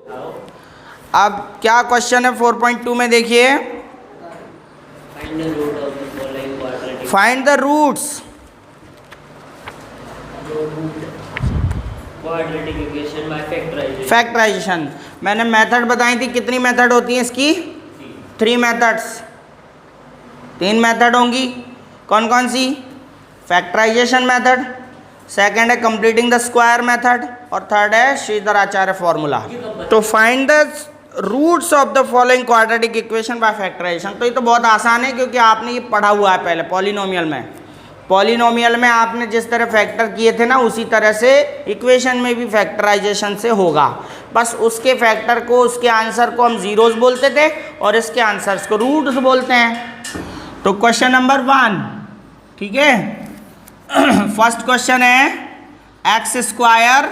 अब क्या क्वेश्चन है 4.2 में देखिए, फाइंड द रूट्स फैक्टराइजेशन। मैंने मेथड बताई थी, कितनी मेथड होती है इसकी? 3 मेथड्स, 3 मेथड होंगी। कौन कौन सी? फैक्टराइजेशन मेथड, सेकंड है कंप्लीटिंग द स्क्वायर मेथड, और थर्ड है श्रीधर आचार्य फॉर्मूला। तो find the roots of the following quadratic equation by factorisation. तो ये तो बहुत आसान है, क्योंकि आपने ये पढ़ा हुआ है पहले पॉलिनोमियल में। पॉलिनोमियल में आपने जिस तरह फैक्टर किए थे ना, उसी तरह से इक्वेशन में भी फैक्टराइजेशन से होगा। बस उसके फैक्टर को, उसके आंसर को हम जीरोस बोलते थे, और इसके आंसर्स को रूट्स बोलते हैं। तो क्वेश्चन नंबर 1, ठीक है, फर्स्ट क्वेश्चन है x square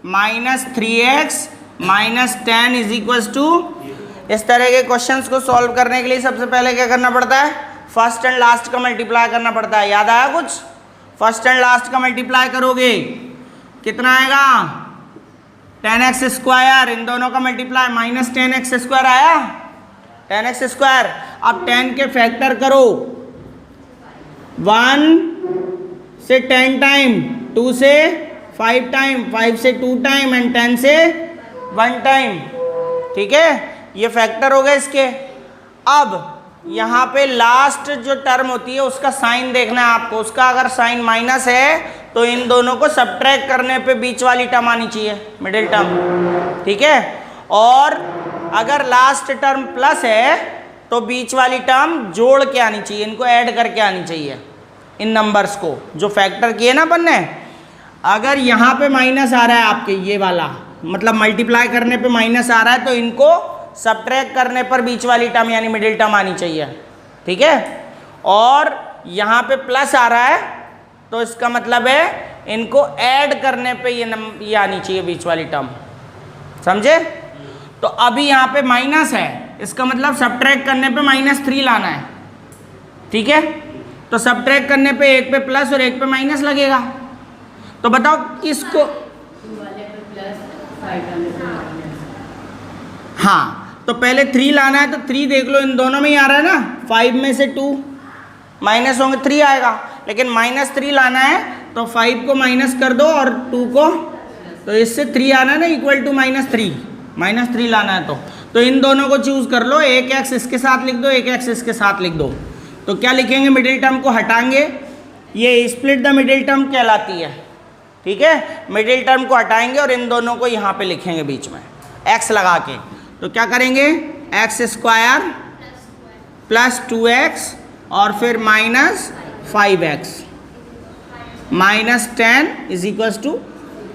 minus 3x minus 10 is equals to. इस तरह के क्वेश्चंस को सॉल्व करने के लिए सबसे पहले क्या करना पड़ता है? फर्स्ट एंड लास्ट का मल्टीप्लाई करना पड़ता है। याद आया कुछ? फर्स्ट एंड लास्ट का मल्टीप्लाई करोगे कितना आएगा? 10x स्क्वायर, इन दोनों का मल्टीप्लाई माइनस 10x स्क्वायर आया, 10x स्क्वायर। अब 10 के फैक्टर करो, 1 से 10 टाइम, 2 से 5 टाइम, 5 से 2 टाइम, एंड 10 से 1 टाइम। ठीक है, ये फैक्टर हो गए इसके। अब यहाँ पे लास्ट जो टर्म होती है उसका साइन देखना है आपको। उसका अगर साइन माइनस है तो इन दोनों को सब्ट्रैक्ट करने पे बीच वाली टर्म आनी चाहिए, मिडिल टर्म। ठीक है, और अगर लास्ट टर्म प्लस है तो बीच वाली टर्म जोड़ के आनी चाहिए, इनको ऐड करके आनी चाहिए, इन नंबर्स को जो फैक्टर किए ना अपन ने। अगर यहाँ पे माइनस आ रहा है आपके, ये वाला मतलब मल्टीप्लाई करने पे माइनस आ रहा है, तो इनको सब्ट्रैक्ट करने पर बीच वाली टर्म यानी मिडिल टर्म आनी चाहिए। ठीक है, और यहाँ पे प्लस आ रहा है तो इसका मतलब है इनको ऐड करने पे ये आनी चाहिए बीच वाली टर्म। समझे? तो अभी यहाँ पे माइनस है, इसका मतलब सब्ट्रैक्ट करने पे -3 लाना है। ठीक है, तो सब्ट्रैक्ट करने पे एक पे प्लस और एक पे माइनस लगेगा। तो बताओ किसको? हाँ, तो पहले 3 लाना है, तो 3 देख लो, इन दोनों में ही आ रहा है ना। 5 में से 2 माइनस होंगे, 3 आएगा। लेकिन -3 लाना है तो 5 को माइनस कर दो और 2 को, तो इससे 3 आना है ना, इक्वल टू -3 लाना है। तो इन दोनों को चूज कर लो, एक एक्स इसके साथ लिख दो, एक एक्स इसके साथ लिख दो। तो क्या लिखेंगे? मिडिल टर्म को हटाएंगे, ये स्प्लिट द मिडिल टर्म कहलाती है। ठीक है, मिडिल टर्म को हटाएंगे और इन दोनों को यहाँ पे लिखेंगे बीच में x लगा के। तो क्या करेंगे? एक्स स्क्वायर प्लस 2x और फिर minus 5x minus 10 is equals to,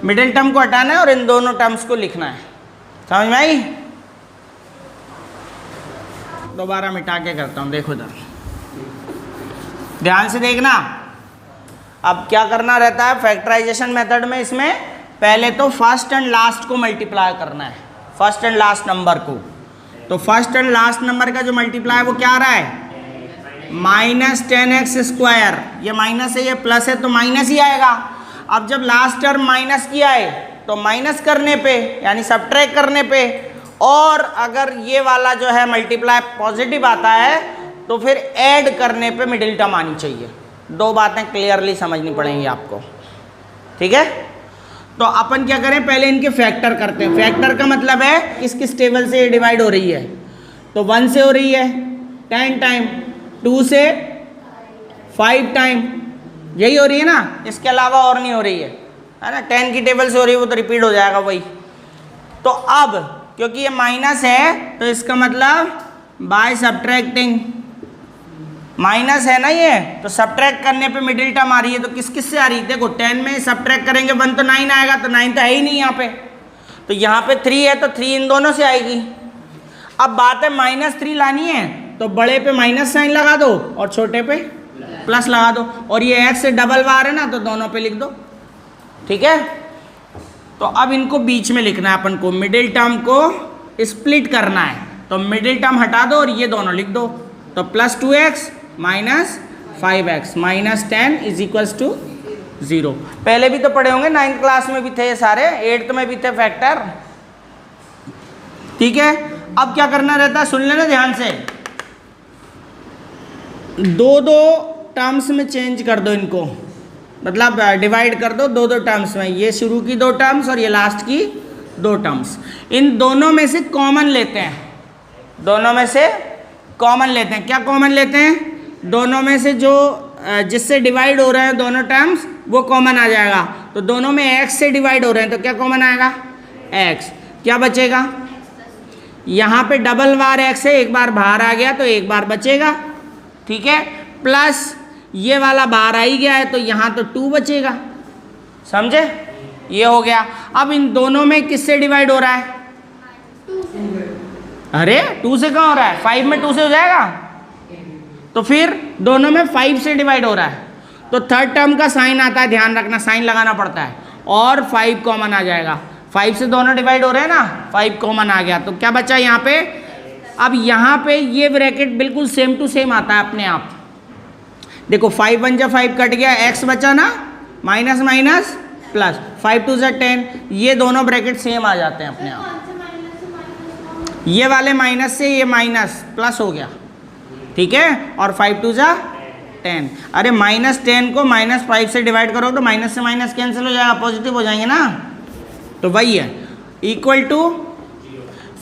middle term को हटाना है और इन दोनों टर्म्स को लिखना है। समझ में आई? दोबारा मिटा के करता हूँ, देखो इधर ध्यान से देखना। अब क्या करना रहता है फैक्टराइजेशन मेथड में? इसमें पहले तो फर्स्ट एंड लास्ट को मल्टीप्लाई करना है, फर्स्ट एंड लास्ट नंबर को। तो फर्स्ट एंड लास्ट नंबर का जो मल्टीप्लाई है वो क्या आ रहा है? Minus 10x square. ये माइनस है, ये प्लस है, तो माइनस ही आएगा। अब जब लास्ट टर्म माइनस की आए तो माइनस करने पे यानी सब्ट्रैक्ट करने पे, और अगर ये वाला जो है मल्टीप्लाई पॉजिटिव आता है तो फिर ऐड करने पे मिडिल टर्म आनी चाहिए। 2 बातें क्लियरली समझनी पड़ेंगी आपको। ठीक है, तो अपन क्या करें? पहले इनके फैक्टर करते हैं। फैक्टर का मतलब है किस किस टेबल से ये डिवाइड हो रही है। तो 1 से हो रही है 10 टाइम, 2 से 5 टाइम, यही हो रही है ना, इसके अलावा और नहीं हो रही है ना। 10 की टेबल से हो रही है, वो तो रिपीट हो जाएगा वही। तो अब क्योंकि ये माइनस है तो इसका मतलब बाय सब्ट्रैक्टिंग, माइनस है ना ये, तो सब्ट्रैक्ट करने पे मिडिल टर्म आ रही है। तो किस किस से आ रही है? देखो 10 में सब्ट्रैक्ट करेंगे 1 तो 9 आएगा, तो 9 तो है ही नहीं यहाँ पे। तो यहाँ पे 3 है तो 3 इन दोनों से आएगी। अब बात है -3 लानी है, तो बड़े पे माइनस साइन लगा दो और छोटे पे प्लस लगा दो, और ये x से डबल बार है ना, तो दोनों पे लिख दो। ठीक है, तो अब इनको बीच में लिखना है अपन को, मिडिल टर्म को स्प्लिट करना है। तो मिडिल टर्म हटा दो और ये दोनों लिख दो। तो plus 2x minus 5x minus 10 is equals to 0। पहले भी तो पढ़े होंगे, 9th क्लास में भी थे ये सारे, 8th में भी थे फैक्टर। ठीक है, अब क्या करना रहता है, सुन लेना ध्यान से, दो दो टर्म्स में चेंज कर दो इनको, मतलब डिवाइड कर दो दो दो टर्म्स में, ये शुरू की दो टर्म्स और ये लास्ट की दो टर्म्स, इन दोनों में से कॉमन लेते हैं, दोनों में से कॉमन लेते हैं। क्या कॉमन लेते हैं, दोनों में से जो जिससे डिवाइड हो रहे हैं दोनों टर्म्स वो कॉमन आ जाएगा। तो दोनों में x से डिवाइड हो रहे हैं तो क्या कॉमन आएगा, x। क्या बचेगा, यहाँ पे डबल बार x है, एक बार बाहर आ गया तो एक बार बचेगा, ठीक है, प्लस ये वाला बाहर आ ही गया है तो यहाँ तो 2 बचेगा, समझे, ये हो गया। अब इन दोनों में किससे डिवाइड हो रहा है, अरे 2 से कहाँ हो रहा है, 5 में 2 से हो जाएगा, तो फिर दोनों में 5 से डिवाइड हो रहा है, तो थर्ड टर्म का साइन आता है, ध्यान रखना साइन लगाना पड़ता है, और 5 कॉमन आ जाएगा, 5 से दोनों डिवाइड हो रहे हैं ना, 5 कॉमन आ गया, तो क्या बचा यहाँ पे, अब यहाँ पे ये ब्रैकेट बिल्कुल सेम टू सेम आता है अपने आप, देखो 5 1 जा 5 कट गया, x बचा ना, माइनस माइनस प्लस, 5 2 जा 10, ये दोनों ब्रैकेट सेम आ जाते हैं अपने आप, ये वाले माइनस से ये माइनस प्लस हो गया, ठीक है, और 5 2 जा 10, अरे -10 को -5 से डिवाइड करो तो माइनस से माइनस कैंसिल हो जाएगा, पॉजिटिव हो जाएंगे ना, तो वही है, इक्वल टू,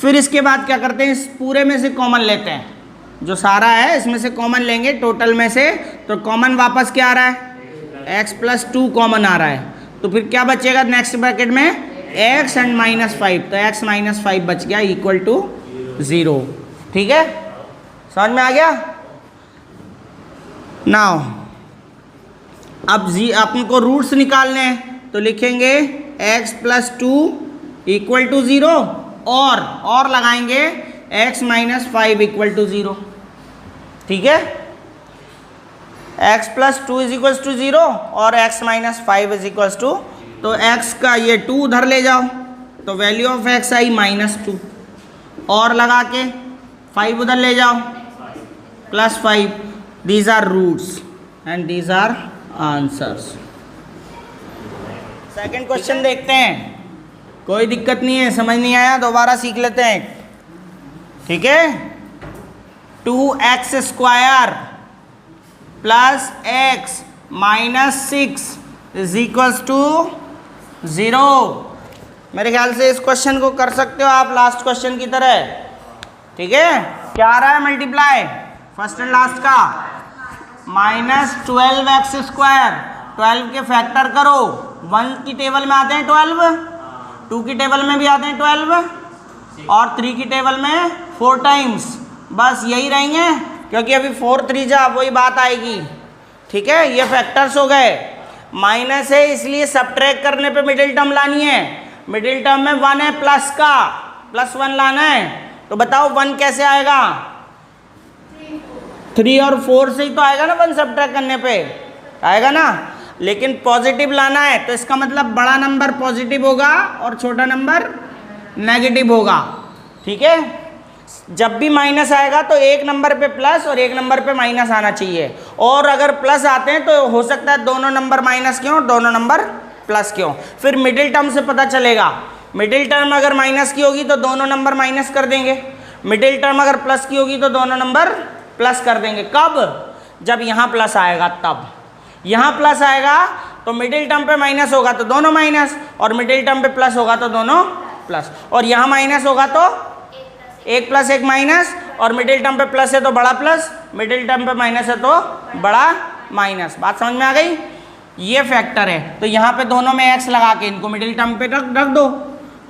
फिर इसके बाद क्या करते हैं, इस पूरे में से कॉमन लेते हैं, जो सारा है इसमें से कॉमन लेंगे टोटल में से, तो कॉमन वापस क्या आ रहा है, x + 2 कॉमन आ रहा है, तो फिर क्या बचेगा नेक्स्ट ब्रैकेट में, x एंड -5, तो x - 5 बच गया, इक्वल टू 0, ठीक है, समझ में आ गया। नाउ अब अपन को रूट्स निकालने हैं, तो लिखेंगे x + 2 = 0, और लगाएंगे x - 5 = 0, ठीक है, x + 2 = 0 और x - 5 = तो x का ये 2 उधर ले जाओ, तो वैल्यू ऑफ x आई -2, और लगा के 5 उधर ले जाओ +5, these are roots and these are answers. Second question देखते हैं, कोई दिक्कत नहीं है, समझ नहीं आया दोबारा सीख लेते हैं, ठीक है, 2x² + x - 6 = 0। मेरे ख्याल से इस क्वेश्चन को कर सकते हो आप लास्ट क्वेश्चन की तरह, ठीक है, क्या आ रहा है मल्टीप्लाई, फर्स्ट एंड लास्ट का, -12x², 12 के फैक्टर करो, 1 की टेबल में आते हैं 12, 2 की टेबल में भी आते हैं 12, और 3 की टेबल में 4 टाइम्स, बस यही रहेंगे, क्योंकि अभी 4 3 जा वही बात आएगी, ठीक है, ये फैक्टर्स हो गए, माइनस है इसलिए सब्ट्रैक्ट करने पे मिडिल टर्म लानी है, मिडिल टर्म में 1 है प्लस का, +1 लाना है, तो बताओ 1 कैसे आएगा, 3 और 4 से ही तो आएगा ना 1 सब्ट्रैक्ट करने पे, आएगा ना, लेकिन पॉजिटिव लाना है, तो इसका मतलब बड़ा नंबर पॉजिटिव होगा और छोटा नंबर नेगेटिव होगा, ठीक है, जब भी माइनस आएगा तो एक नंबर पे प्लस और एक नंबर पे माइनस आना चाहिए, और अगर प्लस आते हैं तो हो सकता है दोनों नंबर माइनस क्यों, दोनों नंबर प्लस क्यों, फिर मिडिल टर्म से पता चलेगा, मिडिल टर्म अगर माइनस की होगी तो दोनों नंबर माइनस कर देंगे, मिडिल टर्म अगर प्लस की होगी तो दोनों नंबर प्लस कर देंगे, कब, जब यहाँ प्लस आएगा, तब यहाँ प्लस आएगा तो मिडिल टर्म पे माइनस होगा तो दोनों माइनस, और मिडिल टर्म पे प्लस होगा तो दोनों प्लस, और यहाँ माइनस होगा तो 1 + 1 माइनस, और मिडिल टर्म पे प्लस है तो बड़ा प्लस, मिडिल टर्म पे माइनस है तो बड़ा माइनस, बात समझ में आ गई, ये फैक्टर है, तो यहाँ पे दोनों में x लगा के इनको मिडिल टर्म पे रख दो,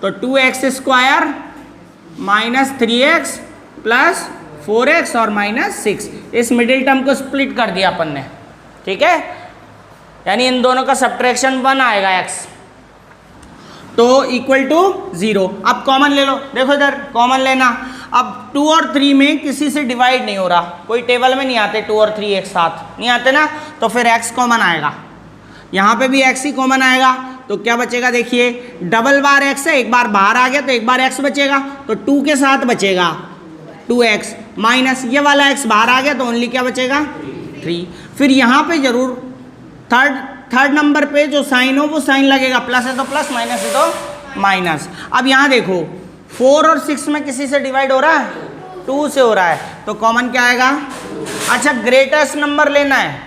तो 2x² - 3x + 4x और -6, इस मिडिल टर्म को स्प्लिट कर दिया अपन ने, ठीक है, यानी इन दोनों का सब्ट्रैक्शन 1 आएगा x, तो = 0। अब कॉमन ले लो, देखो इधर कॉमन लेना, अब 2 और 3 में किसी से डिवाइड नहीं हो रहा, कोई टेबल में नहीं आते 2 और 3 एक साथ नहीं आते ना, तो फिर x कॉमन आएगा, यहाँ पे भी x ही कॉमन आएगा, तो क्या बचेगा, देखिए डबल बार x है, एक बार बाहर आ गया तो एक बार x बचेगा, तो 2 के साथ बचेगा 2x, माइनस ये वाला x बाहर आ गया तो ओनली क्या बचेगा, 3, फिर यहाँ पे जरूर थर्ड नंबर पे जो साइन हो वो साइन लगेगा, प्लस है तो प्लस, माइनस है तो माइनस। अब यहाँ देखो 4 और 6 में किसी से डिवाइड हो रहा है? 2 से हो रहा है, तो कॉमन क्या आएगा? अच्छा, ग्रेटेस्ट नंबर लेना है,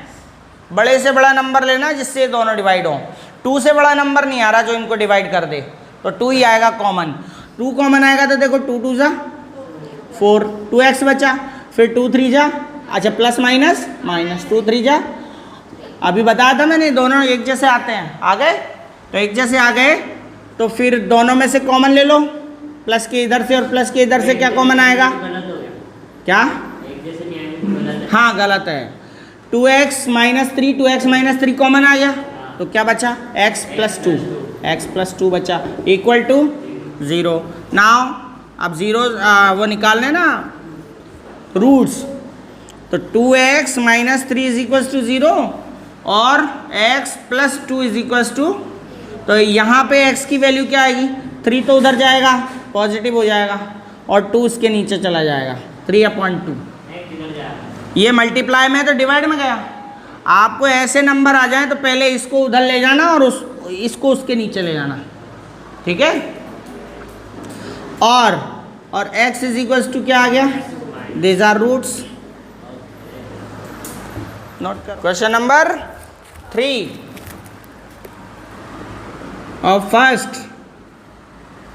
बड़े से बड़ा नंबर लेना है जिससे दोनों डिवाइड हो। 2 से बड़ा नंबर नहीं आ रहा जो इनको डिवाइड कर दे, तो 2 ही आएगा कॉमन। 2 कॉमन आएगा तो देखो 2 2 जा 4, 2x बचा, फिर 2 3 जा, अच्छा प्लस माइनस माइनस 2 3 जा। अभी बताया था मैंने दोनों एक जैसे आते हैं, आ गए? तो एक जैसे आ गए तो फिर दोनों में से कॉमन ले लो, प्लस के इधर से और प्लस के इधर से क्या कॉमन आएगा? क्या? हाँ गलत है। 2x minus 3, 2x minus 3 common आ गया, तो क्या बचा? x प्लस 2 बचा इक्वल टू 0। नाउ अब 0 वो निकालने ना रूट्स, तो 2x minus 3 is equal to 0 और x plus 2 is equal to, तो यहाँ पे x की वैल्यू क्या आएगी? 3 तो उधर जाएगा, पॉजिटिव हो जाएगा, और 2 इसके नीचे चला जाएगा, 3/2। ये मल्टीप्लाई में तो डिवाइड में गया। आपको ऐसे नंबर आ जाए तो पहले इसको उधर ले जाना और इसको उसके नीचे ले जाना, ठीक है? और x इज इक्वल टू क्या आ गया? These are roots. नोट करो। क्वेश्चन नंबर 3 और फर्स्ट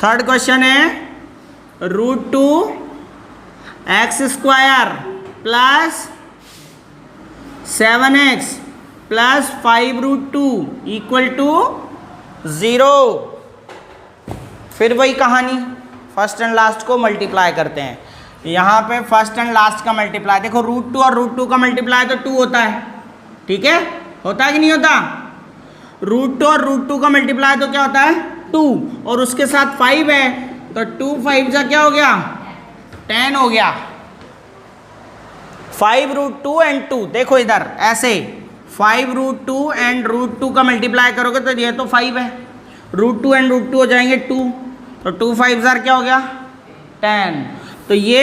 थर्ड क्वेश्चन है √2 x square plus 7x plus 5√2 equal to 0। फिर वही कहानी, फर्स्ट एंड लास्ट को मल्टीप्लाई करते हैं। यहाँ पे फर्स्ट एंड लास्ट का मल्टीप्लाई देखो, √2 और √2 का मल्टीप्लाई तो 2 होता है, ठीक है? होता है कि नहीं होता? √2 और √2 का मल्टीप्लाई तो क्या होता है? 2, और उसके साथ 5 है, तो 2 5 जा क्या हो गया? 10 हो गया। 5√2 एंड 2, देखो इधर ऐसे 5√2 एंड √2 का मल्टीप्लाई करोगे तो ये तो 5 है, √2 एंड √2 हो जाएंगे 2, तो 2 5 जार क्या हो गया? 10। तो ये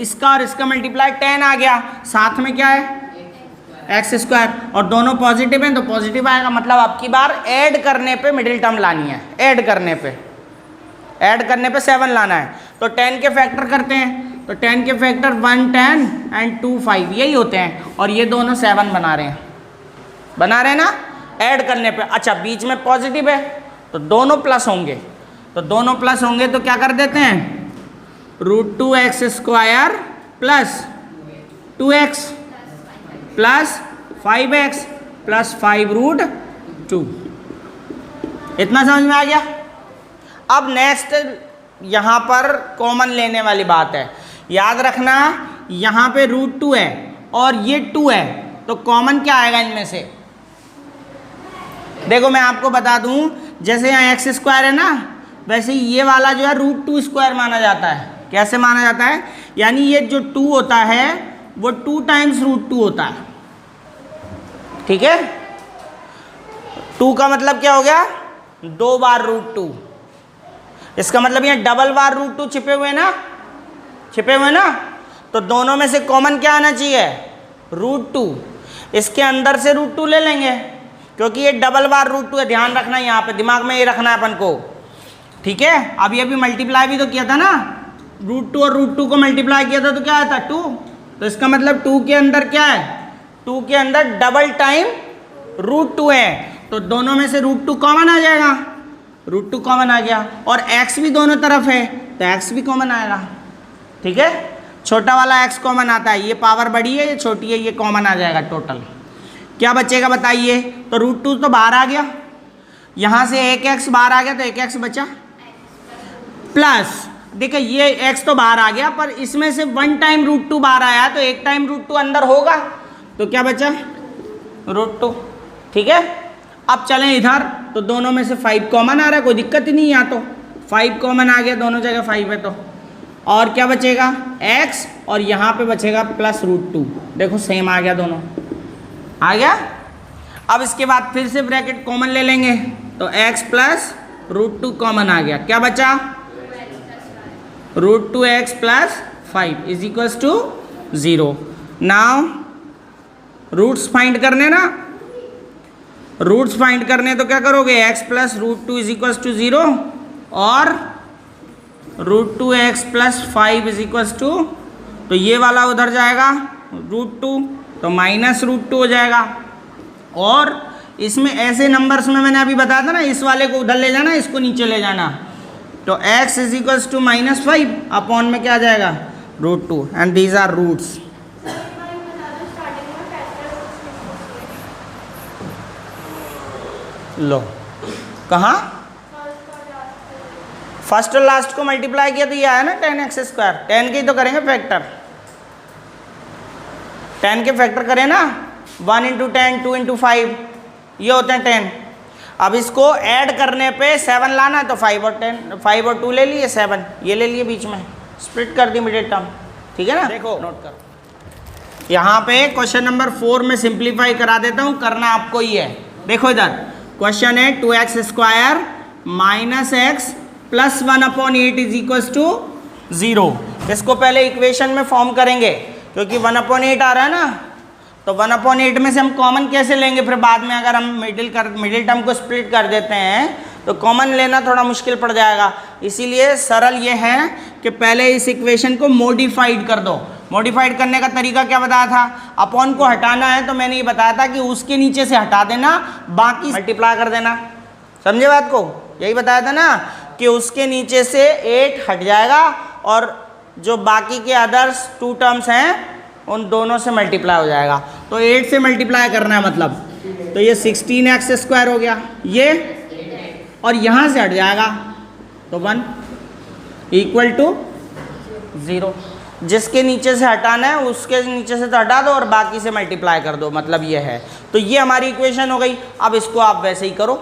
इसका और इसका मल्टीप्लाई 10 आ गया, साथ में क्या है? एक्स स्क्वायर, और दोनों पॉजिटिव हैं तो पॉजिटिव आएगा। मतलब आपकी बार ऐड करने पे मिडिल टर्म लानी है, ऐड करने पे 7 लाना है। तो 10 के फैक्टर करते हैं, तो 10 के फैक्टर 1 10 एंड 2 5 यही होते हैं, और ये दोनों 7 बना रहे हैं ना ऐड करने पे। अच्छा बीच में पॉजिटिव है तो दोनों प्लस होंगे, तो क्या कर देते हैं? √2x square plus 2x plus 5x plus 5√2। इतना समझ में आ गया? अब नेक्स्ट यहाँ पर कॉमन लेने वाली बात है, याद रखना यहाँ पे √2 है और ये 2 है, तो कॉमन क्या आएगा इनमें से? देखो मैं आपको बता दूं, जैसे यहाँ एक्स स्क्वायर है ना, वैसे ये वाला जो है √2 स्क्वायर माना जाता है। कैसे माना जाता है? यानी ये जो 2 होता है वो 2 टाइम्स √2 होता है, ठीक है? 2 का मतलब क्या हो गया? 2 बार √2। इसका मतलब ये डबल बार √2 छिपे हुए ना, तो दोनों में से कॉमन क्या आना चाहिए? √2। इसके अंदर से √2 ले लेंगे क्योंकि ये डबल बार √2 है, ध्यान रखना यहाँ पे, दिमाग में ये रखना है अपन को, ठीक है? अब ये भी मल्टीप्लाई भी तो किया था ना, √2 और √2 को मल्टीप्लाई किया था तो क्या आया था? 2। तो इसका मतलब 2 के अंदर क्या है? 2 के अंदर डबल टाइम √2 है, तो दोनों में से √2 कॉमन आ जाएगा, √2 कॉमन आ गया, और x भी दोनों तरफ है तो x भी कॉमन आएगा, ठीक है? छोटा वाला x कॉमन आता है, ये पावर बड़ी है ये छोटी है, ये कॉमन आ जाएगा। टोटल क्या बचेगा बताइए? तो √2 तो बाहर आ गया, यहाँ से एक x बाहर आ गया तो एक x बचा, प्लस देखिए ये x तो बाहर आ गया, पर इसमें से 1 टाइम √2 बाहर आया तो 1 टाइम √2 अंदर होगा, तो क्या बचा? √2, ठीक है? अब चलें इधर, तो दोनों में से 5 कॉमन आ रहा है, कोई दिक्कत ही नहीं, यहाँ तो 5 कॉमन आ गया, दोनों जगह 5 है, तो और क्या बचेगा? x, और यहाँ पे बचेगा प्लस √2। देखो सेम आ गया, दोनों आ गया। अब इसके बाद फिर से ब्रैकेट कॉमन ले लेंगे, तो x प्लस √2 कॉमन आ गया, क्या बचा? √2x plus 5 is equals to 0। Now roots find करने ना, रूट्स फाइंड करने तो क्या करोगे? x plus √2 is equals to 0 और √2x plus 5 is equal to, तो ये वाला उधर जाएगा √2, तो माइनस √2 हो जाएगा। और इसमें ऐसे नंबर्स में मैंने अभी बताया था ना, इस वाले को उधर ले जाना, इसको नीचे ले जाना, तो x is equal to -5 upon में क्या आ जाएगा √2 एंड दीज आर रूट्स। लो कहाँ फर्स्ट और लास्ट को मल्टीप्लाई किया तो ये आया ना 10x²। 10 के ही तो करेंगे फैक्टर, 10 के फैक्टर करें ना, 1 × 10, 2 × 5, ये होते हैं 10। अब इसको ऐड करने पे 7 लाना है, तो 5 और 10, 5 और 2 ले लिए, 7 ये ले लिए बीच में, स्प्लिट कर दी मिडिल टर्म, ठीक है ना। देखो नोट करो, यहाँ पे क्वेश्चन नंबर 4 में सिंप्लीफाई करा देता हूँ, करना आपको ही है। देखो इधर क्वेश्चन है 2x² - x plus 1/8 is equal to 0। इसको पहले इक्वेशन में फॉर्म करेंगे, क्योंकि 1/8 आ रहा है ना, तो 1/8 में से हम कॉमन कैसे लेंगे, फिर बाद में अगर हम मिडिल टर्म को स्प्लिट कर देते हैं तो कॉमन लेना थोड़ा मुश्किल पड़ जाएगा। इसीलिए सरल ये है कि पहले इस इक्वेशन को मॉडिफाइड कर दो। मॉडिफाइड करने का तरीका क्या बताया था, अपॉन को हटाना है तो मैंने ये बताया था कि उसके नीचे से हटा देना, बाकी मल्टीप्लाई कर देना, समझे बात को, यही बताया था ना कि उसके नीचे से 8 हट जाएगा और जो बाकी के अदर्स 2 टर्म्स हैं उन दोनों से मल्टीप्लाई हो जाएगा। तो 8 से मल्टीप्लाई करना है मतलब, तो ये 16x² हो गया ये, और यहाँ से हट जाएगा तो 1 इक्वल टू 0। जिसके नीचे से हटाना है उसके नीचे से तो हटा दो और बाकी से मल्टीप्लाई कर दो, मतलब ये है। तो ये हमारी इक्वेशन हो गई। अब इसको आप वैसे ही करो,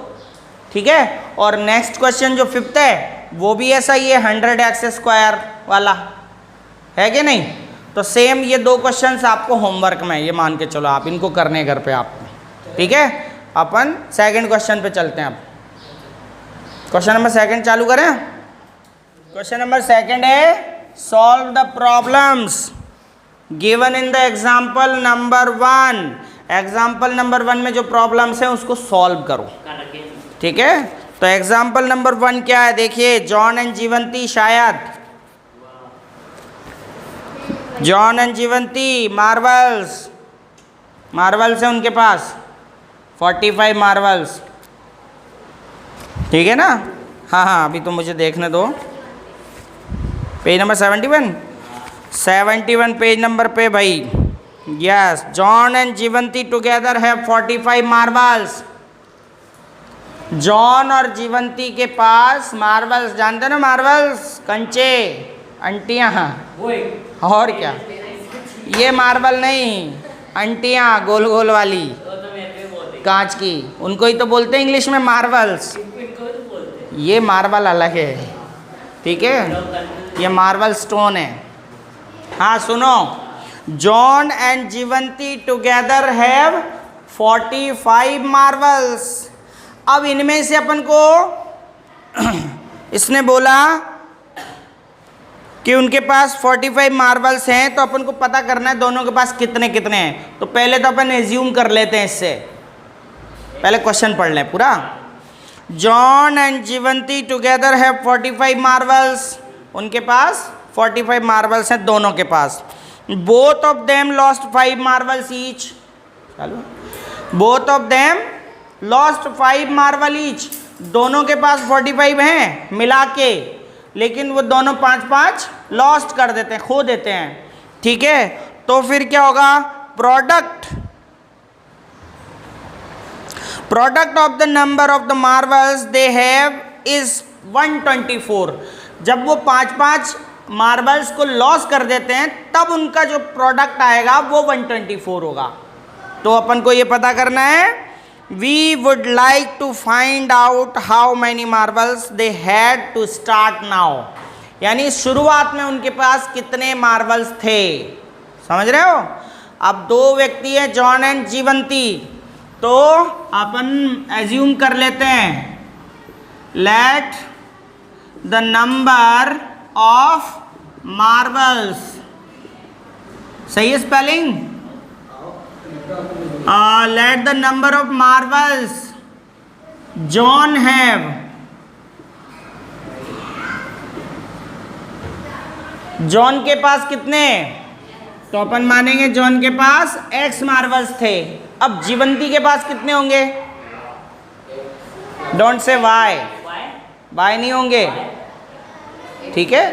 ठीक है। और नेक्स्ट क्वेश्चन जो 5th है वो भी ऐसा ही है, 100x² वाला है कि नहीं। तो सेम ये 2 क्वेश्चंस आपको होमवर्क में, ये मान के चलो आप इनको करने घर पे आप, ठीक है। अपन सेकंड क्वेश्चन पे चलते हैं। अब क्वेश्चन नंबर 2 चालू करें। क्वेश्चन नंबर 2 है solve the problems given in the example number 1। Example number 1 में जो प्रॉब्लम्स हैं उसको सॉल्व करो, ठीक है। तो एग्जाम्पल नंबर 1 क्या है, देखिए जॉन एंड जीवंती, शायद जॉन एंड जीवंती मार्वल्स है उनके पास 45 मार्वल्स, ठीक है ना। हाँ अभी तो मुझे देखने दो, पेज नंबर 71 पेज नंबर पे भाई। Yes, John and Jeevanti together है 45 मार्वल्स। जॉन और जीवंती के पास मार्वल्स, जानते ना मार्वल्स, कंचे, अंटियाँ, और क्या, ये मार्बल नहीं, अंटियाँ गोल गोल वाली कांच की, उनको ही तो बोलते हैं इंग्लिश में मार्वल्स। ये मार्बल अलग है, ठीक है, ये मार्बल स्टोन है। हाँ सुनो, John and Jeevanti together have 45 marbles. अब इनमें से अपन को इसने बोला कि उनके पास 45 मार्बल्स हैं, तो अपन को पता करना है दोनों के पास कितने कितने हैं। तो पहले तो अपन एज्यूम कर लेते हैं, इससे पहले क्वेश्चन पढ़ लें पूरा। John and Jeevanti together have 45 marbles, उनके पास 45 मार्बल्स हैं दोनों के पास। Both of them lost 5 marbles each, both of them lost 5 marble each, दोनों के पास 45 हैं मिला के, लेकिन वो दोनों 5-5 लॉस्ट कर देते हैं, खो देते हैं, ठीक है। तो फिर क्या होगा, product of the number of the marbles they have is 124। जब वो 5-5 मार्बल्स को लॉस कर देते हैं तब उनका जो प्रोडक्ट आएगा वो 124 होगा। तो अपन को ये पता करना है, we would like to find out how many marbles they had to start now, यानी शुरुआत में उनके पास कितने मार्बल्स थे, समझ रहे हो। अब 2 व्यक्ति हैं, जॉन एंड जीवंती, तो अपन एज्यूम कर लेते हैं, let the number of marbles, सही है spelling, let the number of marbles John have John के पास कितने, तो अपन मानेंगे जॉन के पास x मार्बल्स थे। अब जीवंती के पास कितने होंगे, डोंट से y नहीं होंगे, ठीक है।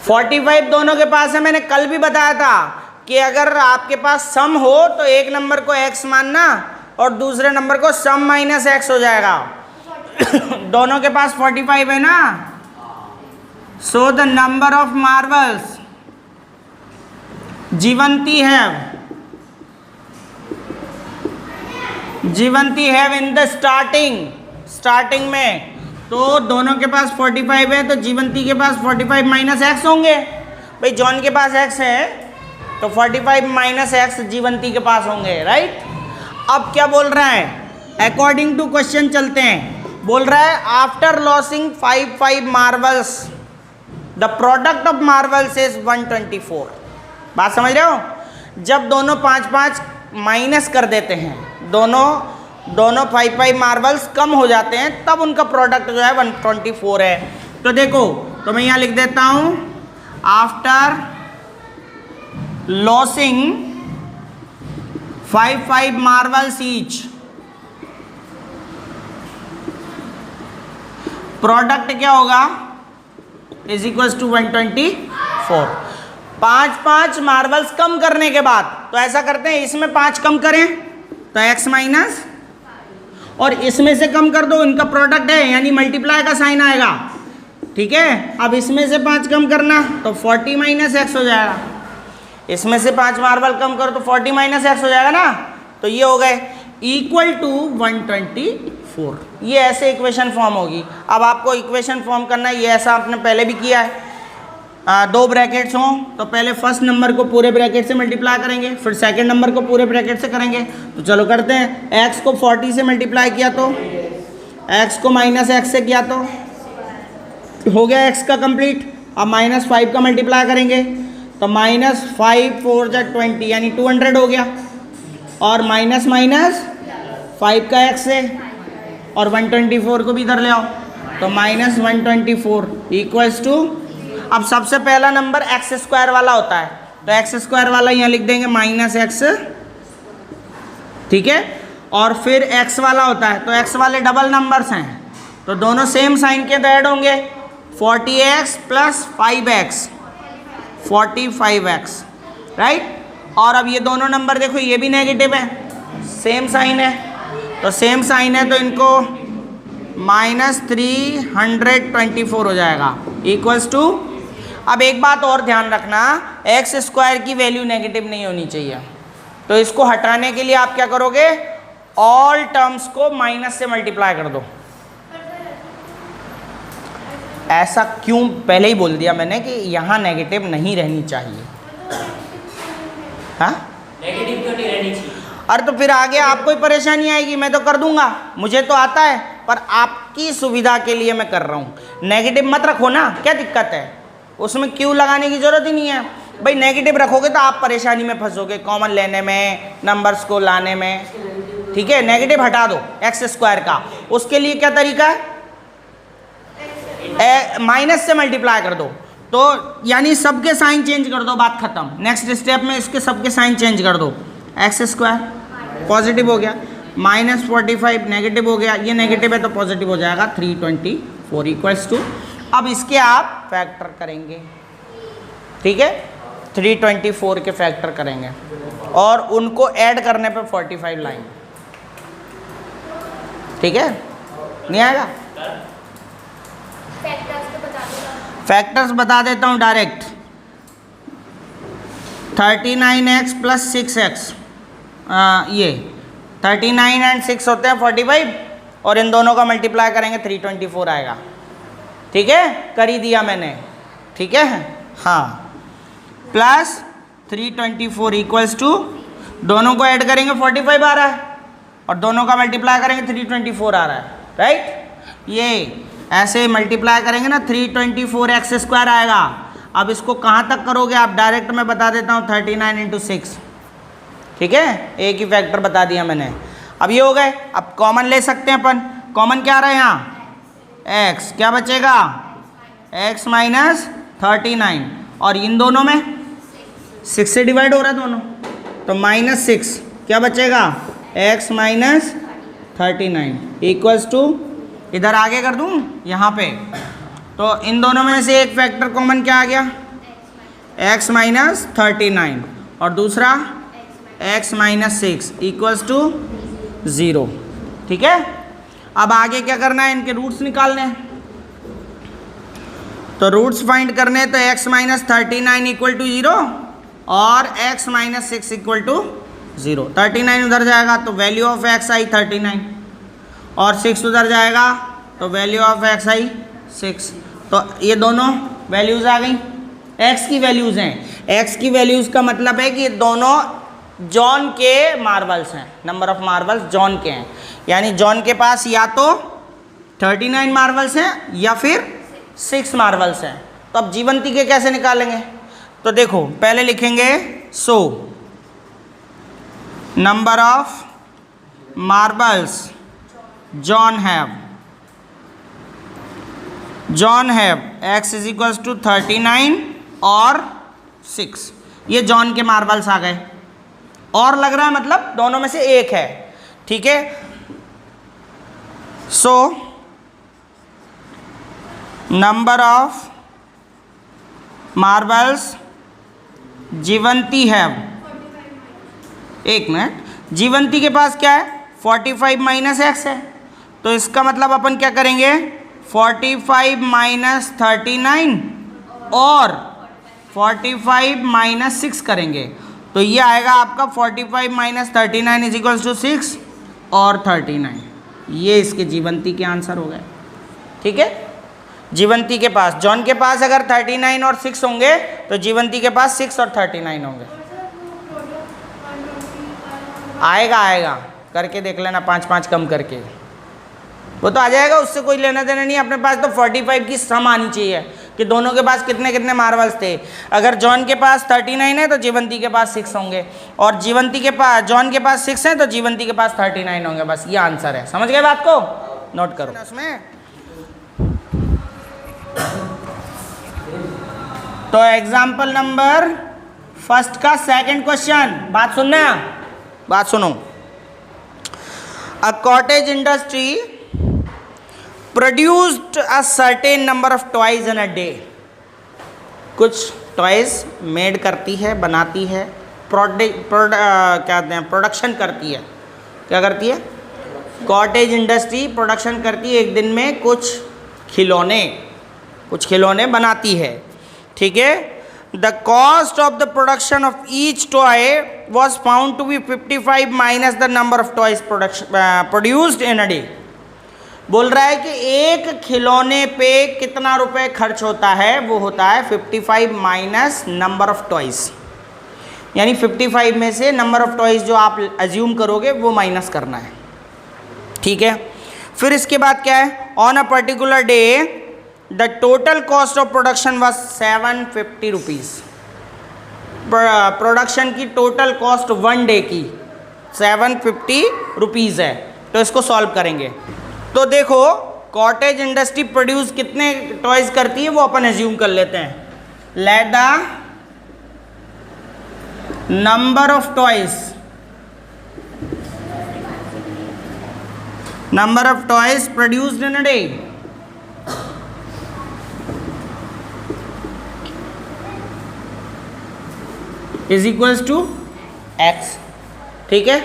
45 दोनों के पास है। मैंने कल भी बताया था कि अगर आपके पास सम हो तो एक नंबर को x मानना और दूसरे नंबर को सम माइनस x हो जाएगा। दोनों के पास 45 है ना, so the number of marbles Jeevanti have in the starting में, तो दोनों के पास 45 है तो जीवंती के पास 45 माइनस एक्स होंगे। भाई जॉन के पास x है तो 45 माइनस एक्स जीवंती के पास होंगे, राइट। अब क्या बोल रहा है, अकॉर्डिंग टू क्वेश्चन चलते हैं। बोल रहा है after losing 5 marbles the product of marbles is 124। बात समझ रहे हो, जब दोनों 5 माइनस कर देते हैं, दोनों 5 मार्बल्स कम हो जाते हैं, तब उनका प्रोडक्ट जो है 124 है। तो देखो, तो मैं यहाँ लिख देता हूँ after losing 5 marbles each, product क्या होगा, इज इक्वल्स टू 124। 5 मार्बल्स कम करने के बाद, तो ऐसा करते हैं इसमें 5 कम करें तो x माइनस, और इसमें से कम कर दो, इनका प्रोडक्ट है यानी मल्टीप्लाई का साइन आएगा, ठीक है। अब इसमें से 5 कम करना तो 40 माइनस एक्स हो जाएगा। इसमें से 5 मार्बल कम करो तो 40 माइनस एक्स हो जाएगा ना, तो ये हो गए इक्वल टू 124। ये ऐसे इक्वेशन फॉर्म होगी। अब आपको इक्वेशन फॉर्म करना है, ये ऐसा आपने पहले भी किया है। 2 ब्रैकेट्स हों तो पहले फर्स्ट नंबर को पूरे ब्रैकेट से मल्टीप्लाई करेंगे, फिर सेकंड नंबर को पूरे ब्रैकेट से करेंगे। तो चलो करते हैं। x को 40 से मल्टीप्लाई किया तो, x को माइनस एक्स से किया तो हो गया x का कंप्लीट। अब -5 का मल्टीप्लाई करेंगे तो -5 4 जा 20 यानी 200 हो गया, और माइनस -5 का x है, और 124 को भी इधर ले आओ तो -124 इक्वल्स टू, अब सबसे पहला नंबर x² वाला होता है तो x² वाला यहाँ लिख देंगे -x, ठीक है। और फिर x वाला होता है तो x वाले डबल नंबर्स हैं तो दोनों सेम साइन के ऐड होंगे। 40x plus 5x 45x, right. और अब ये दोनों नंबर देखो, ये भी नेगेटिव है, सेम साइन है, तो सेम साइन है तो इनको -324 हो जाएगा इक्वल्स टू। अब एक बात और ध्यान रखना, x² की वैल्यू नेगेटिव नहीं होनी चाहिए, तो इसको हटाने के लिए आप क्या करोगे, ऑल टर्म्स को माइनस से मल्टीप्लाई कर दो। ऐसा क्यों, पहले ही बोल दिया मैंने कि यहाँ नेगेटिव नहीं रहनी चाहिए। हाँ, नेगेटिव क्यों नहीं रहनी चाहिए? अरे तो फिर आगे आपको ही परेशानी आएगी। मैं तो कर दूंगा, मुझे तो आता है, पर आपकी सुविधा के लिए मैं कर रहा हूँ। नेगेटिव मत रखो ना, क्या दिक्कत है, उसमें क्यों लगाने की जरूरत ही नहीं है। भाई नेगेटिव रखोगे तो आप परेशानी में फंसोगे, कॉमन लेने में, नंबर्स को लाने में, ठीक है। नेगेटिव हटा दो x² का, उसके लिए क्या तरीका है, माइनस से मल्टीप्लाई कर दो, तो यानी सबके साइन चेंज कर दो, बात खत्म। नेक्स्ट स्टेप में इसके सबके साइन चेंज कर दो, x² पॉजिटिव हो गया, -45 नेगेटिव हो गया, ये नेगेटिव है तो पॉजिटिव हो जाएगा 324 इक्वल्स टू। अब इसके आप फैक्टर करेंगे, ठीक है, 324 के फैक्टर करेंगे और उनको ऐड करने पे 45 लाएंगे, ठीक है। नहीं आएगा, फैक्टर्स बता देता हूँ डायरेक्ट। 39x प्लस 6x, ये 39 एंड 6 होते हैं 45, और इन दोनों का मल्टीप्लाई करेंगे 324 आएगा, ठीक है। कर ही दिया मैंने, ठीक है, हाँ। प्लस 324 इक्वल्स टू, दोनों को ऐड करेंगे 45 आ रहा है, और दोनों का मल्टीप्लाई करेंगे 324 आ रहा है, राइट। ये ऐसे मल्टीप्लाई करेंगे ना 324x² आएगा। अब इसको कहाँ तक करोगे आप, डायरेक्ट मैं बता देता हूँ 39 × 6, ठीक है, एक ही फैक्टर बता दिया मैंने। अब ये हो गए, अब कॉमन ले सकते हैं अपन। कॉमन क्या आ रहा है यहाँ, x, क्या बचेगा, x - 39 और इन दोनों में 6 से डिवाइड हो रहा है दोनों, तो -6 क्या बचेगा x माइनस 39 इक्वल्स टू, इधर आगे कर दूँ यहाँ पे, तो इन दोनों में से एक फैक्टर कॉमन क्या आ गया x माइनस 39 और दूसरा x माइनस 6 इक्वल्स टू 0। ठीक है, अब आगे क्या करना है, इनके रूट्स निकालने हैं, तो रूट्स फाइंड करने हैं, तो x माइनस 39 इक्वल टू 0 और x माइनस 6 इक्वल टू 0। 39 उधर जाएगा तो वैल्यू ऑफ x आई 39 और 6 उधर जाएगा तो वैल्यू ऑफ x आई 6। तो ये दोनों वैल्यूज़ आ गई, x की वैल्यूज़ हैं। x की वैल्यूज़ का मतलब है कि ये दोनों जॉन के मार्बल्स हैं, नंबर ऑफ मार्बल्स जॉन के हैं, यानी जॉन के पास या तो 39 मार्बल्स हैं या फिर 6 मार्बल्स हैं। तो अब जीवंती के कैसे निकालेंगे, तो देखो पहले लिखेंगे so number of marbles John have x is equals to 39 और 6, ये जॉन के मार्बल्स आ गए, और लग रहा है मतलब दोनों में से एक है। ठीक है, so number of marbles Jeevanti have, एक मिनट, जीवंती के पास क्या है 45 माइनस एक्स है, तो इसका मतलब अपन क्या करेंगे 45 माइनस 39 और 45 माइनस 6 करेंगे, तो ये आएगा आपका 45 माइनस 39 इज इक्वल्स टू 6 और 39। ये इसके जीवंती के आंसर हो गए। ठीक है, जीवंती के पास, जॉन के पास अगर 39 और 6 होंगे तो जीवंती के पास 6 और 39 होंगे। आएगा करके देख लेना, 5-5 कम करके वो तो आ जाएगा, उससे कोई लेना देना नहीं। अपने पास तो 45 की सम आनी चाहिए कि दोनों के पास कितने कितने मार्बल्स थे। अगर जॉन के पास 39 है तो जीवंती के पास 6 होंगे, और जीवंती के पास, जॉन के पास 6 है तो जीवंती के पास 39 होंगे। बस ये आंसर है, समझ गए बात को, नोट करो उसमें। तो एग्जाम्पल नंबर फर्स्ट का सेकंड क्वेश्चन, बात सुनना, बात सुनो। A cottage industry produced a certain number of toys in a day, कुछ टॉयज मेड करती है, बनाती है, क्या कहते हैं, प्रोडक्शन करती है। क्या करती है, कॉटेज इंडस्ट्री प्रोडक्शन करती है, एक दिन में कुछ खिलौने बनाती है। ठीक है, the cost of the production of each toy was found to be 55 minus the number of toys produced in a day. बोल रहा है कि एक खिलौने पे कितना रुपए खर्च होता है, वो होता है 55 माइनस नंबर ऑफ टॉयज, यानी 55 में से नंबर ऑफ टॉयज जो आप अज्यूम करोगे वो माइनस करना है। ठीक है, फिर इसके बाद क्या है, on a particular day the total cost of production was 750 rupees. Production की टोटल कॉस्ट 1 डे की 750 रुपीज़ है। तो इसको सॉल्व करेंगे, तो देखो कॉटेज इंडस्ट्री प्रोड्यूस कितने टॉयज करती है वो अपन एज्यूम कर लेते हैं। Let the number of toys produced in a day is equals to x. ठीक है,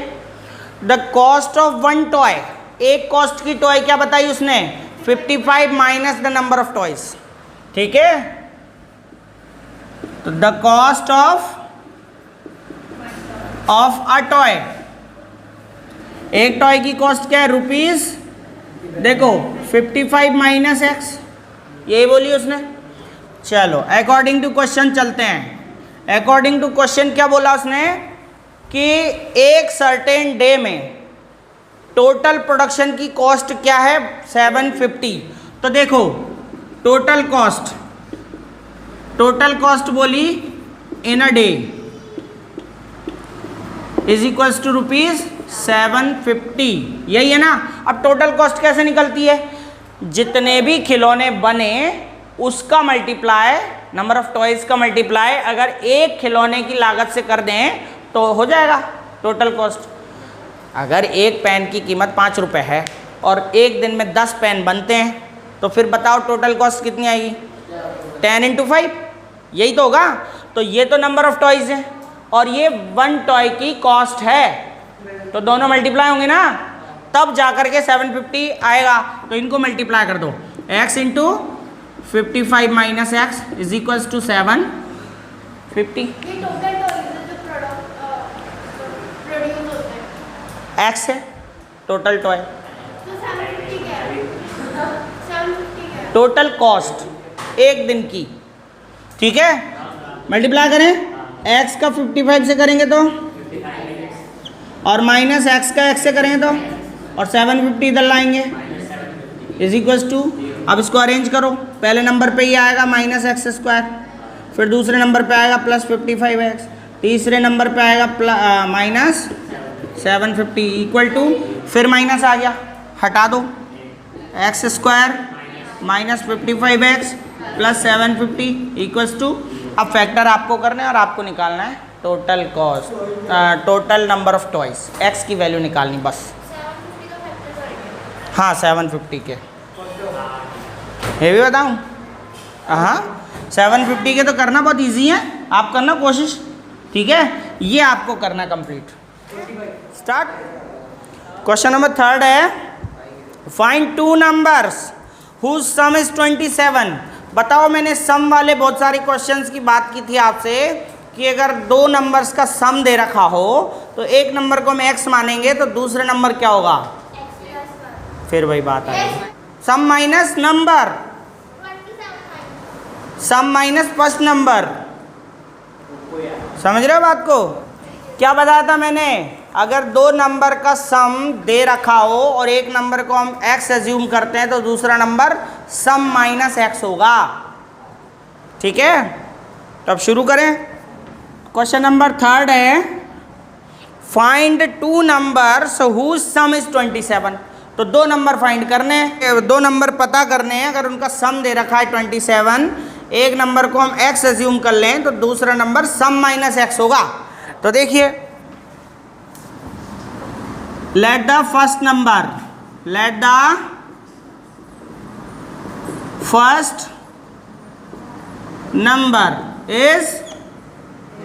द कॉस्ट ऑफ 1 टॉय, एक कॉस्ट की टॉय क्या बताई उसने 55 minus the number of toys. ठीक है, तो the cost of a toy, एक टॉय की कॉस्ट क्या है रुपीज, देखो 55 माइनस एक्स, यही बोली उसने। चलो अकॉर्डिंग टू क्वेश्चन चलते हैं। अकॉर्डिंग टू क्वेश्चन क्या बोला उसने कि एक सर्टेन डे में टोटल प्रोडक्शन की कॉस्ट क्या है 750। तो देखो टोटल कॉस्ट बोली in a day is equals to rupees 750, यही है ना। अब टोटल कॉस्ट कैसे निकलती है, जितने भी खिलौने बने उसका मल्टीप्लाई नंबर ऑफ टॉयज का मल्टीप्लाई अगर एक खिलौने की लागत से कर दें तो हो जाएगा टोटल कॉस्ट। अगर एक पेन की कीमत 5 रुपये है और एक दिन में 10 पेन बनते हैं तो फिर बताओ टोटल कॉस्ट कितनी आएगी? 10 × 5, यही तो होगा। तो ये तो नंबर ऑफ टॉयज है और ये 1 टॉय की कॉस्ट है, तो दोनों मल्टीप्लाई होंगे ना, तब जाकर के 750 आएगा। तो इनको मल्टीप्लाई कर दो, x × 55 - x is equals to 750। ये टोटल टॉयज जो प्रोड्यूस होते हैं x है टोटल टॉय, तो 750 क्या है? 750 क्या है? टोटल कॉस्ट एक दिन की, ठीक है। मल्टीप्लाई करें, x का 55 से करेंगे तो और माइनस x का x से करेंगे तो, और 750 इधर लाएंगे इज इक्वल्स टू, अब इसको अरेंज करो, पहले नंबर पे ये आएगा -x², फिर दूसरे नंबर पे आएगा +55x, तीसरे नंबर पे आएगा -750 इक्वल टू, फिर माइनस आ गया, हटा दो, x² -55x + 750 इक्वल्स टू, अब फैक्टर आपको करना है और आपको निकालना है total cost, total number of toys, x की वैल्यू निकालनी बस। 750 का फैक्टर करेंगे। हाँ 750 के, ये भी बताऊँ? हाँ 750 के तो करना बहुत इजी है, आप करना कोशिश, ठीक है। ये आपको करना कंप्लीट। स्टार्ट। क्वेश्चन नंबर 3 है, find 2 numbers whose sum is 27। बताओ, मैंने सम वाले बहुत सारे क्वेश्चंस की बात की थी आपसे कि अगर 2 नंबर्स का सम दे रखा हो तो एक नंबर को हम x मानेंगे तो दूसरे नंबर क्या होगा? फिर वही बात आएगी, सम माइनस नंबर, सम माइनस फर्स्ट नंबर। समझ रहे हो बात को? क्या बताया था मैंने? अगर 2 नंबर का सम दे रखा हो और एक नंबर को हम x एज्यूम करते हैं तो दूसरा नंबर सम माइनस x होगा, ठीक है। तो अब शुरू करें। क्वेश्चन नंबर 3 है, find 2 numbers whose sum is 27। तो 2 नंबर फाइंड करने हैं, 2 नंबर पता करने हैं। अगर उनका सम दे रखा है 27, एक नंबर को हम x एज्यूम कर लें तो दूसरा नंबर सम माइनस x होगा। तो देखिए, late the first number is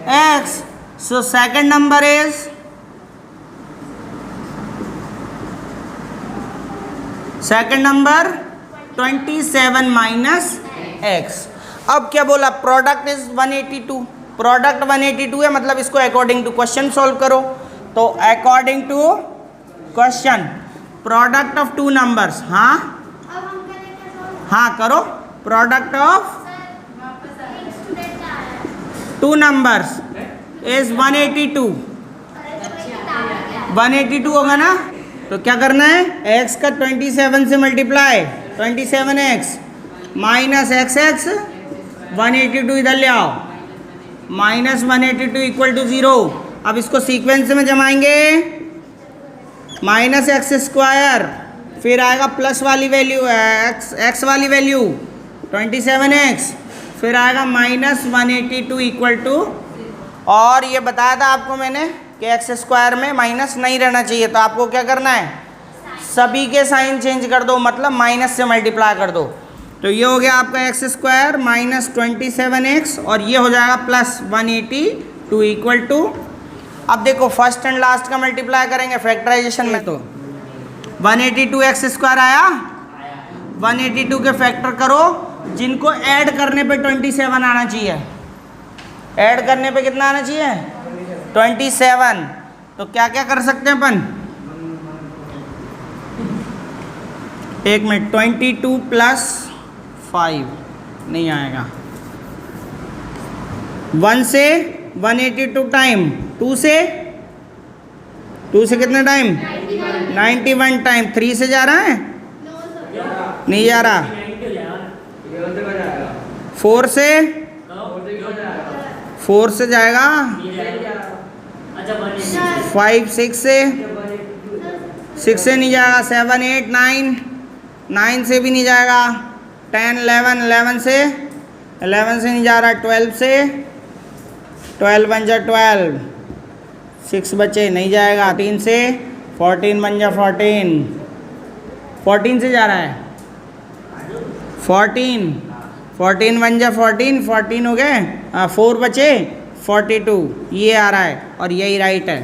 x, so second number is second number 27 minus x। अब क्या बोला? प्रोडक्ट इज 182, प्रोडक्ट 182 है, मतलब इसको अकॉर्डिंग टू क्वेश्चन सॉल्व करो। तो according to question product of 2 numbers, हाँ अब हम करेंगे हाँ करो, प्रोडक्ट ऑफ 2 नंबर्स इज 182, 182 होगा ना। तो क्या करना है? x का 27 से मल्टीप्लाई, 27x माइनस XX, 182 इधर ले आओ, -182 इक्वल टू 0। अब इसको सीक्वेंस में जमाएंगे, -x², फिर आएगा प्लस वाली वैल्यू x वाली वैल्यू 27x, फिर आएगा -182 इक्वल टू, और ये बताया था आपको मैंने कि x² में माइनस नहीं रहना चाहिए, तो आपको क्या करना है? सभी के साइन चेंज कर दो, मतलब माइनस से मल्टीप्लाई कर दो। तो ये हो गया आपका x² माइनस 27x, और ये हो जाएगा +182 इक्वल टू, अब देखो फर्स्ट एंड लास्ट का मल्टीप्लाई करेंगे फैक्टराइजेशन में, तो 182x² आया, 182 के फैक्टर करो, जिनको ऐड करने पे 27 आना चाहिए। ऐड करने पे कितना आना चाहिए? 27। तो क्या क्या कर सकते हैं अपन? एक मिनट, 22 + 5 नहीं आएगा, 1 से 182 टाइम, 2 से कितना टाइम? 91 टाइम, 3 से जा रहा है? नहीं जा रहा। 4 से जाएगा, 5 6 से, 6 से नहीं जाएगा, 7 8 9 से भी नहीं जाएगा, 10 11 से 11 से नहीं जा रहा, 12 से, 12 बन जा 12, 6 बचे नहीं जाएगा, 3 से 14 बन जा 14, 14 से जा रहा है, 14, 14 बन जा 14, 14 हो गए, 4 बचे 42, ये आ रहा है और यही राइट है।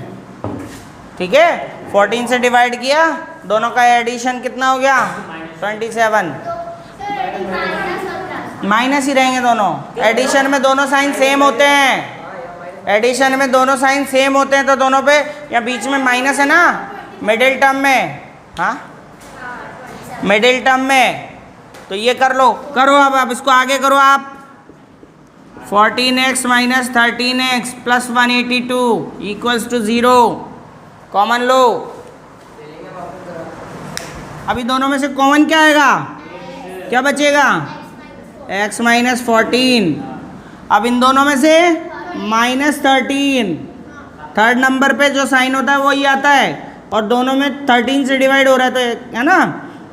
ठीक है, 14 से डिवाइड किया, दोनों का एडिशन कितना हो गया 27, माइनस ही रहेंगे दोनों। एडिशन में दोनों साइन सेम होते हैं, एडिशन में दोनों साइन सेम होते हैं, तो दोनों पे या बीच में माइनस है ना मिडिल टर्म में, हाँ मिडिल टर्म में, तो ये कर लो, करो अब इसको आगे करो आप। 14x minus 13x plus 182 equals to 0, common लो। अभी दोनों में से कॉमन क्या आएगा, क्या बचेगा, x माइनस 14। अब इन दोनों में से माइनस 13, थर्ड नंबर पे जो साइन होता है वही आता है, और दोनों में 13 से डिवाइड हो रहा है, तो है ना।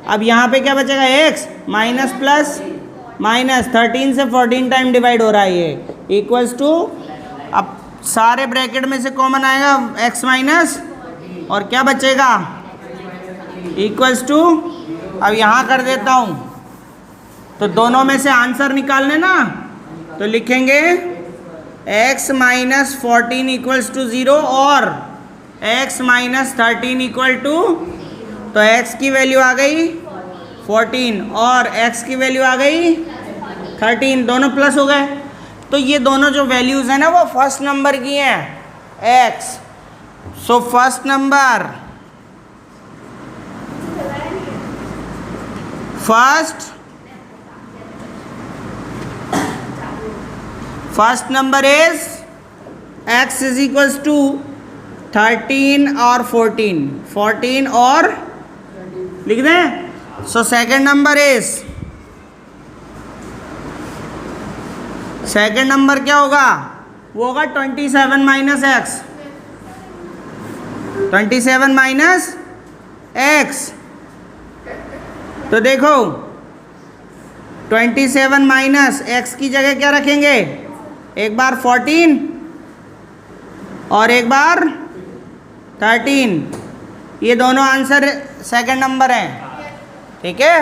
अब यहाँ पे क्या बचेगा, x माइनस प्लस माइनस 13 से 14 टाइम डिवाइड हो रहा है ये, इक्वल्स टू, अब सारे ब्रैकेट में से कॉमन आएगा x माइनस, और क्या बचेगा, इक्वल्स टू, अब यहाँ कर देता हूँ, तो दोनों में से आंसर निकालने ना, तो लिखेंगे x माइनस 14 इक्वल्स टू 0 और x माइनस 13 इक्वल टू, तो x की वैल्यू आ गई 14 और x की वैल्यू आ गई 13, दोनों प्लस हो गए। तो ये दोनों जो वैल्यूज़ हैं ना वो फर्स्ट नंबर की हैं, x, so first number, first number is x is equals to 13 और 14, 14 और लिख दें। So second number is, second number क्या होगा, वो होगा 27 माइनस एक्स, 27 माइनस एक्स। तो देखो 27 माइनस एक्स की जगह क्या रखेंगे, एक बार 14 और एक बार 13, ये दोनों आंसर सेकंड नंबर हैं। ठीक है,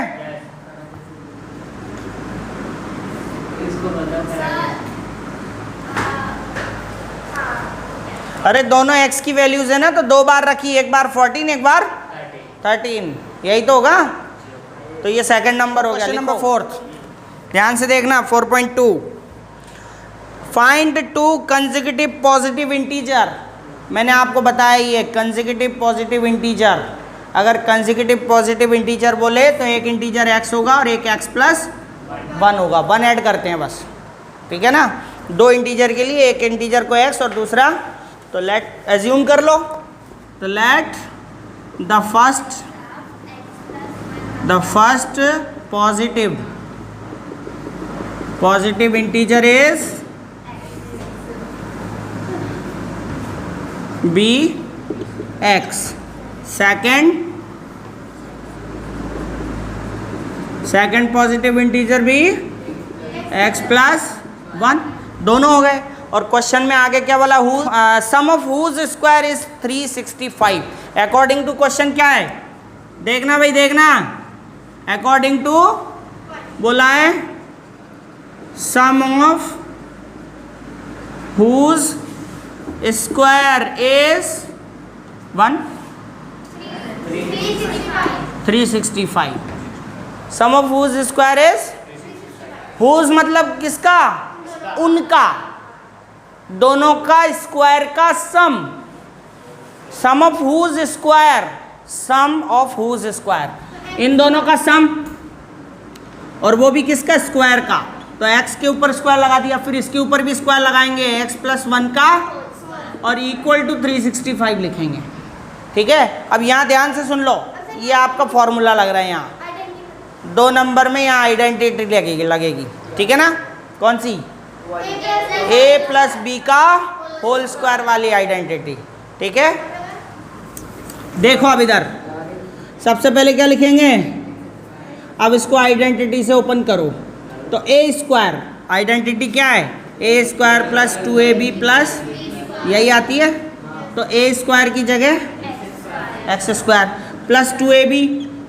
अरे दोनों x की वैल्यूज है ना, तो दो बार रखी, एक बार 14 एक बार 13, यही तो होगा। तो ये सेकंड नंबर हो गया। नंबर फोर्थ, ध्यान से देखना 4.2, find to consecutive positive integer. मैंने आपको बताया ये कंसेक्यूटिव पॉजिटिव इंटीजर, अगर कंसेक्यूटिव पॉजिटिव इंटीजर बोले तो एक इंटीजर x होगा और एक x प्लस 1 होगा, 1 ऐड करते हैं बस, ठीक है ना। दो इंटीजर के लिए एक इंटीजर को x और दूसरा, तो लेट एज्यूम कर लो, तो let the first positive integer is be x, second positive integer भी x प्लस 1, दोनों हो गए। और क्वेश्चन में आगे क्या बोला, sum of whose square is 365। According to question क्या है, देखना भाई देखना, अकॉर्डिंग टू बोला है sum of whose square is 365। Sum of whose square is, whose मतलब किसका, उनका, दोनों का स्क्वायर का sum of whose square, sum of whose square, इन दोनों का सम, और वो भी किसका, स्क्वायर का। तो x के ऊपर स्क्वायर लगा दिया, फिर इसके ऊपर भी स्क्वायर लगाएंगे x प्लस 1 का, और इक्वल टू 365 लिखेंगे। ठीक है, अब यहाँ ध्यान से सुन लो, ये आपका फॉर्मूला लग रहा है, यहाँ 2 नंबर में यहाँ आइडेंटिटी लगेगी, ठीक है ना, कौन सी, a प्लस बी का होल स्क्वायर वाली आइडेंटिटी। ठीक है, देखो अब इधर सबसे पहले क्या लिखेंगे, अब इसको आइडेंटिटी से ओपन करो, तो a स्क्वायर आइडेंटिटी क्या है, ए स्क्वायर प्लस 2ab प्लस यही आती है, तो ए स्क्वायर की जगह एक्स स्क्वायर प्लस 2ab,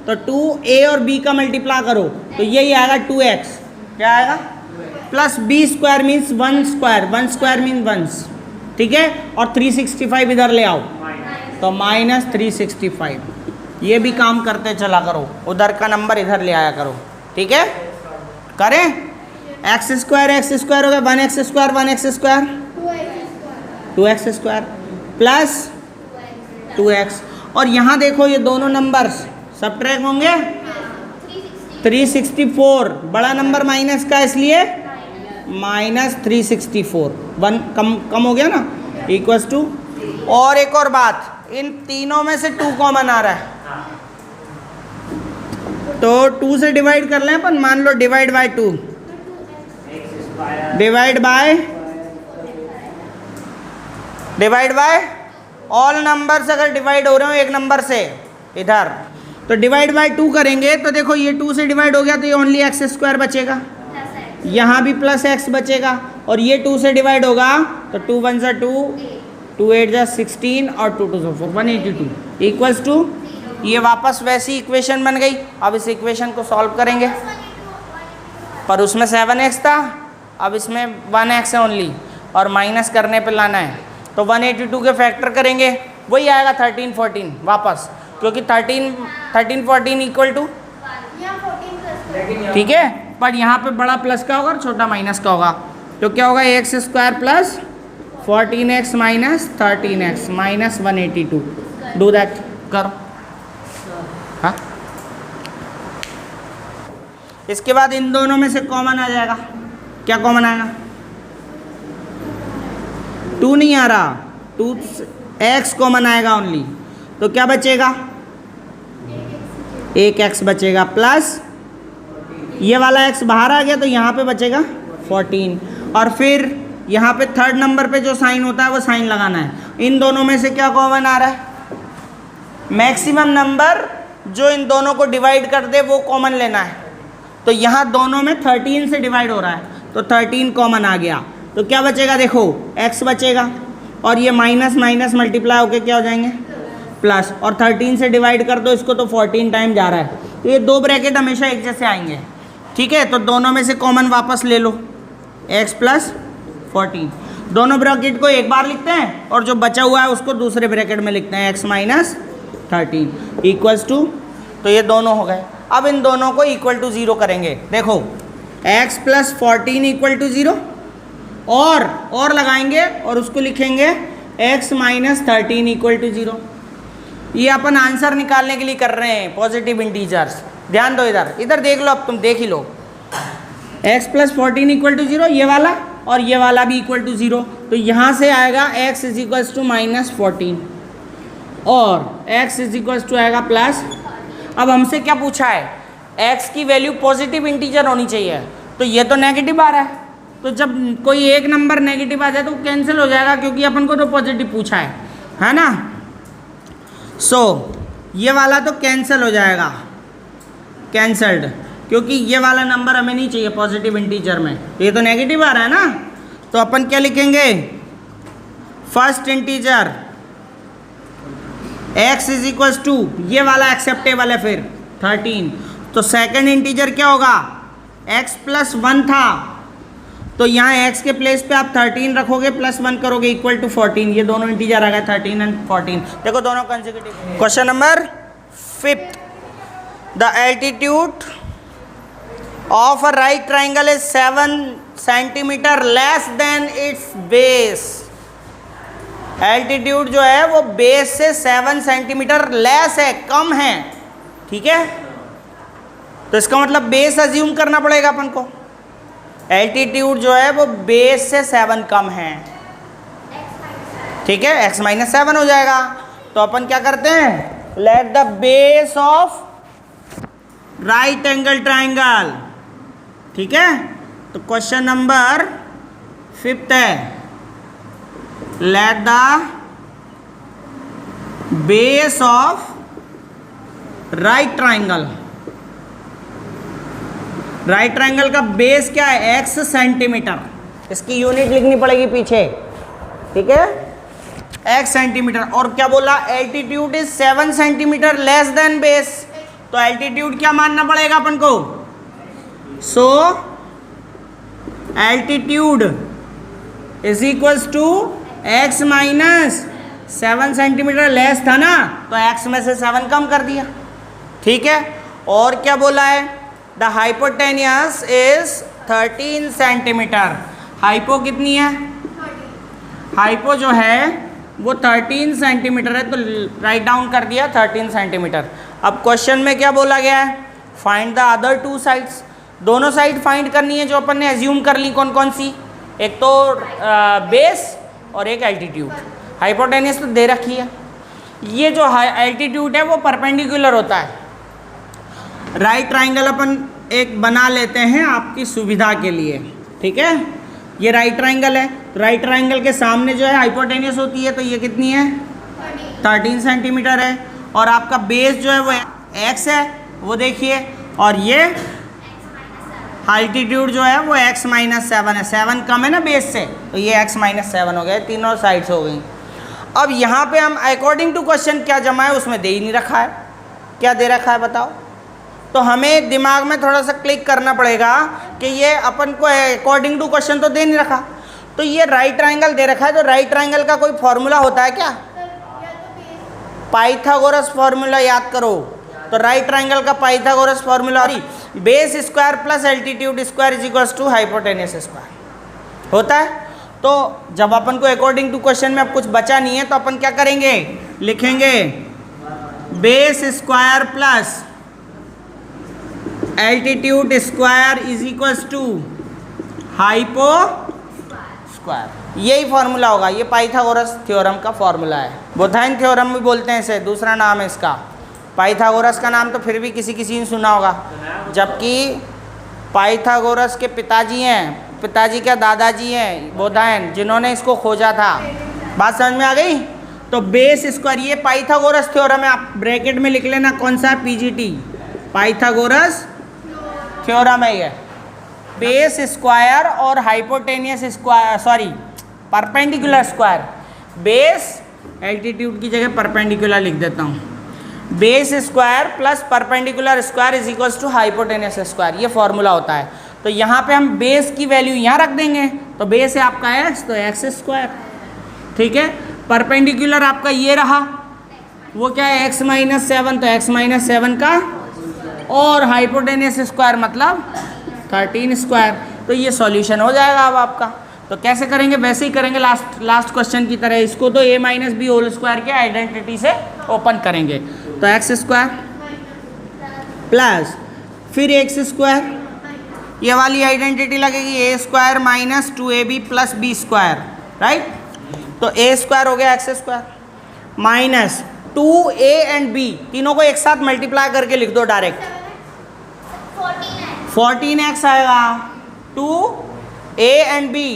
तो 2a और b का मल्टीप्लाई करो तो यही आएगा 2x, क्या आएगा plus b square means 1 square means 1, ठीक है। और 365 इधर ले आओ तो माइनस 365, ये भी काम करते चला करो, उधर का नंबर इधर ले आया करो, ठीक है। करें, एक्स स्क्वायर हो गया 1x square 2x square plus 2x, और यहाँ देखो ये दोनों नंबर्स सबट्रैक्ट होंगे 364, बड़ा नंबर माइनस का इसलिए माइनस 364, 1 कम हो गया ना, इक्वल्स टू। और एक और बात, इन तीनों में से 2 कॉमन आ रहा है तो 2 से डिवाइड कर लें अपन, मान लो divide by 2, divide by all numbers अगर डिवाइड हो रहे हो एक नंबर से इधर, तो डिवाइड बाय 2 करेंगे तो देखो ये 2 से डिवाइड हो गया तो ये ओनली एक्स स्क्वायर बचेगा, यहाँ भी प्लस एक्स बचेगा, और ये 2 से डिवाइड होगा तो 2 1 जा 2, 2 8 जा 16 और 2 2 4 182 इक्वल्स टू, ये वापस वैसी इक्वेशन बन गई। अब इस इक्वेशन को सॉल्व करेंगे, पर उसमें 7x था, अब इसमें 1x है ओनली, और माइनस करने पे लाना है तो 182 के फैक्टर करेंगे, वही आएगा 13 14 वापस, क्योंकि 13 14 इक्वल टू, ठीक है। पर यहाँ पे बड़ा प्लस का होगा और छोटा माइनस का होगा, तो क्या होगा x square plus 14x minus 13x minus 182, do that करो। हाँ, इसके बाद इन दोनों में से कॉमन आ जाएगा, क्या कॉमन आएगा, 2 नहीं आ रहा, 2x कॉमन आएगा ओनली, तो क्या बचेगा, 1x बचेगा प्लस ये वाला x बाहर आ गया तो यहाँ पे बचेगा 14, और फिर यहाँ पे थर्ड नंबर पे जो साइन होता है वो साइन लगाना है। इन दोनों में से क्या कॉमन आ रहा है, मैक्सिमम नंबर जो इन दोनों को डिवाइड कर दे वो कॉमन लेना है, तो यहाँ दोनों में 13 से डिवाइड हो रहा है तो 13 कॉमन आ गया, तो क्या बचेगा, देखो x बचेगा और ये माइनस माइनस मल्टीप्लाई होके क्या हो जाएंगे प्लस, और 13 से डिवाइड कर दो इसको तो 14 टाइम जा रहा है, तो ये 2 ब्रैकेट हमेशा एक जैसे आएंगे, ठीक है। तो दोनों में से कॉमन वापस ले लो, x प्लस 14, दोनों ब्रैकेट को एक बार लिखते हैं और जो बचा हुआ है उसको दूसरे ब्रैकेट में लिखते हैं, x माइनस 13 इक्वल्स टू, तो ये दोनों हो गए। अब इन दोनों को इक्वल टू 0 करेंगे, देखो x प्लस 14 इक्वल टू 0, और लगाएंगे और उसको लिखेंगे x माइनस 13 इक्वल टू 0। ये अपन आंसर निकालने के लिए कर रहे हैं पॉजिटिव इंटीजर्स, ध्यान दो इधर, इधर देख लो, अब तुम देख ही लो, x प्लस 14 इक्वल टू 0, ये वाला और ये वाला भी इक्वल टू 0, तो यहाँ से आएगा x is equals to minus 14 और x इज इक्वल्स टू आएगा प्लस। अब हमसे क्या पूछा है, x की वैल्यू पॉजिटिव इंटीजर होनी चाहिए, तो ये तो नेगेटिव आ रहा है, तो जब कोई एक नंबर नेगेटिव आ जाए तो कैंसिल हो जाएगा, क्योंकि अपन को तो पॉजिटिव पूछा है ना। सो ये वाला तो कैंसिल हो जाएगा, कैंसल्ड, क्योंकि ये वाला नंबर हमें नहीं चाहिए पॉजिटिव इंटीजर में, ये तो नेगेटिव आ रहा है ना, तो अपन क्या लिखेंगे, first integer x is equals to, ये वाला एक्सेप्टेबल है फिर 13, तो सेकंड इंटीजर क्या होगा, x प्लस 1 था, तो यहाँ x के प्लेस पे आप 13 रखोगे प्लस 1 करोगे इक्वल टू 14, ये दोनों इंटीजर आ गए 13 एंड 14, देखो दोनों consecutive. Question number 5, the altitude of a right triangle is 7 centimetre less then it's base. Altitude जो है वो बेस से 7 सेंटीमीटर लेस है, कम है, ठीक है, तो इसका मतलब बेस अज्यूम करना पड़ेगा अपन को, एल्टीट्यूड जो है वो बेस से 7 कम है, ठीक है, x माइनस 7 हो जाएगा। तो अपन क्या करते हैं, let the base of right angle triangle, ठीक है। तो क्वेश्चन नंबर 5 है, let the base of right triangle right triangle का बेस क्या है? x centimetre. इसकी यूनिट लिखनी पड़ेगी पीछे, ठीक है, x सेंटीमीटर। और क्या बोला? Altitude is 7 centimetre less than base. तो एल्टीट्यूड क्या मानना पड़ेगा अपन को? So altitude is equals to x minus 7 centimetre less था ना, तो x में से 7 कम कर दिया, ठीक है। और क्या बोला है? The hypotenuse is 13 centimetre. Hypo कितनी है? हाइपो जो है वो 13 सेंटीमीटर है, तो राइट डाउन कर दिया 13 सेंटीमीटर। अब क्वेश्चन में क्या बोला गया है? Find the other two sides. दोनों साइड फाइंड करनी है जो अपन ने एज्यूम कर ली। कौन कौन सी? एक तो बेस और एक एल्टीट्यूड। हाइपोटेनियस तो दे रखी है। ये जो एल्टीट्यूड है वो परपेंडिकुलर होता है। राइट ट्रायंगल अपन एक बना लेते हैं आपकी सुविधा के लिए, ठीक है। ये राइट ट्रायंगल है, राइट ट्रायंगल के सामने जो है हाइपोटेनियस होती है, तो ये कितनी है? 13 सेंटीमीटर है। और आपका बेस जो है वो x है, वो देखिए। और ये एल्टीट्यूड जो है वो x माइनस 7 है। 7 कम है ना बेस से, तो ये x माइनस 7 हो गया। तीनों साइड्स हो गई। अब यहाँ पे हम अकॉर्डिंग टू क्वेश्चन क्या जमा है उसमें दे ही नहीं रखा है। क्या दे रखा है बताओ? तो हमें दिमाग में थोड़ा सा क्लिक करना पड़ेगा कि ये अपन को अकॉर्डिंग टू क्वेश्चन तो दे नहीं रखा। तो ये राइट ट्रायंगल दे रखा है, तो राइट ट्रायंगल का कोई फॉर्मूला होता है क्या? पाइथागोरस फॉर्मूला याद करो। तो राइट ट्रायंगल का Pythagoras formula base square plus altitude square is equals to hypotenuse square होता है। तो जब अपन को अकॉर्डिंग टू क्वेश्चन में अब कुछ बचा नहीं है, तो अपन क्या करेंगे? लिखेंगे base square plus altitude square is equals to hypo square. यही फॉर्मूला होगा। ये पाइथागोरस थ्योरम का फॉर्मूला है। बोथाइन थ्योरम भी बोलते हैं इसे, दूसरा नाम है इसका। पाइथागोरस का नाम तो फिर भी किसी ने सुना होगा, जबकि पाइथागोरस के पिताजी हैं, पिताजी के दादाजी हैं बोधायन, जिन्होंने इसको खोजा था। बात समझ में आ गई? तो बेस स्क्वायर, ये पाइथागोरस थ्योरम है। आप ब्रैकेट में लिख लेना कौन सा है? पीजीटी, पाइथागोरस थ्योरम है ये। बेस स्क्वायर और hypotenuse square, sorry perpendicular square. Base altitude की जगह परपेंडिकुलर लिख देता हूँ। Base square plus perpendicular square is equals to hypotenuse square, ये फॉर्मूला होता है। तो यहाँ पे हम बेस की वैल्यू यहाँ रख देंगे। तो बेस है आपका x, तो x स्क्वायर, ठीक है। परपेंडिकुलर आपका ये रहा, वो क्या है? x माइनस 7, तो x माइनस 7 का, और हाइपोटेनियस स्क्वायर मतलब 13 स्क्वायर। तो ये सॉल्यूशन हो जाएगा अब आपका। तो कैसे करेंगे? वैसे ही करेंगे लास्ट क्वेश्चन की तरह। इसको तो a minus b whole square के आइडेंटिटी से ओपन करेंगे। तो एक्स स्क्वायर प्लस फिर एक्स स्क्वायर, ये वाली आइडेंटिटी लगेगी a square minus 2ab plus b square, right. तो ए स्क्वायर हो गया x square minus 2a and b, तीनों को एक साथ मल्टीप्लाई करके लिख दो डायरेक्ट। 14x आएगा। 2a एंड b,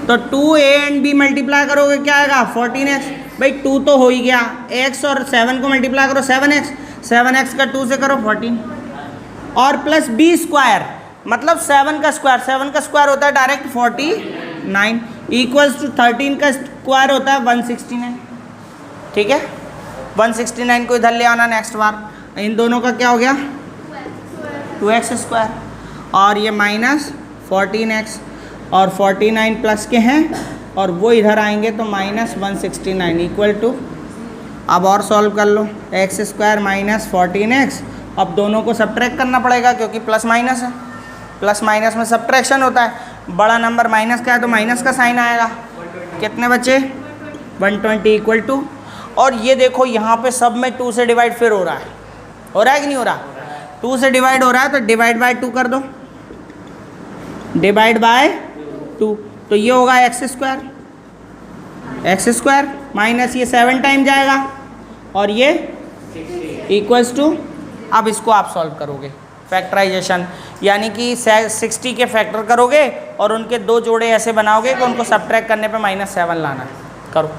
तो 2a एंड b मल्टीप्लाई करोगे क्या आएगा? 14x। भाई 2 तो हो ही गया, x और 7 को मल्टीप्लाई करो 7x, 7x का 2 से करो 14, और प्लस b स्क्वायर मतलब 7 का स्क्वायर, 7 का स्क्वायर होता है डायरेक्ट 49 इक्वल्स टू 13 का स्क्वायर होता है 169, ठीक है। 169 को इधर ले आना नेक्स्ट बार। इन दोनों का क्या हो गया? 2x स्क्वायर, और ये माइनस 14x, और 49 प्लस के हैं, और वो इधर आएंगे तो माइनस 169 इक्वल टू, अब और सॉल्व कर लो, एक्स स्क्वायर माइनस 14x। अब दोनों को सब्ट्रैक्ट करना पड़ेगा क्योंकि प्लस माइनस है, प्लस माइनस में सब्ट्रैक्शन होता है। बड़ा नंबर माइनस का है तो माइनस का साइन आएगा। कितने बचे? 120 इक्वल टू, और ये देखो यहाँ पे सब में 2 से डिवाइड फिर हो रहा है कि नहीं हो रहा? 2 से डिवाइड हो रहा है तो डिवाइड बाय 2 कर दो, डिवाइड बाय 2, तो ये होगा एक्स स्क्वायर माइनस ये 7 टाइम जाएगा, और ये इक्वल्स टू, अब इसको आप सॉल्व करोगे फैक्टराइजेशन, यानी कि 60 के फैक्टर करोगे और उनके 2 जोड़े ऐसे बनाओगे कि उनको सब्ट्रैक्ट करने पे -7 लाना है। करो,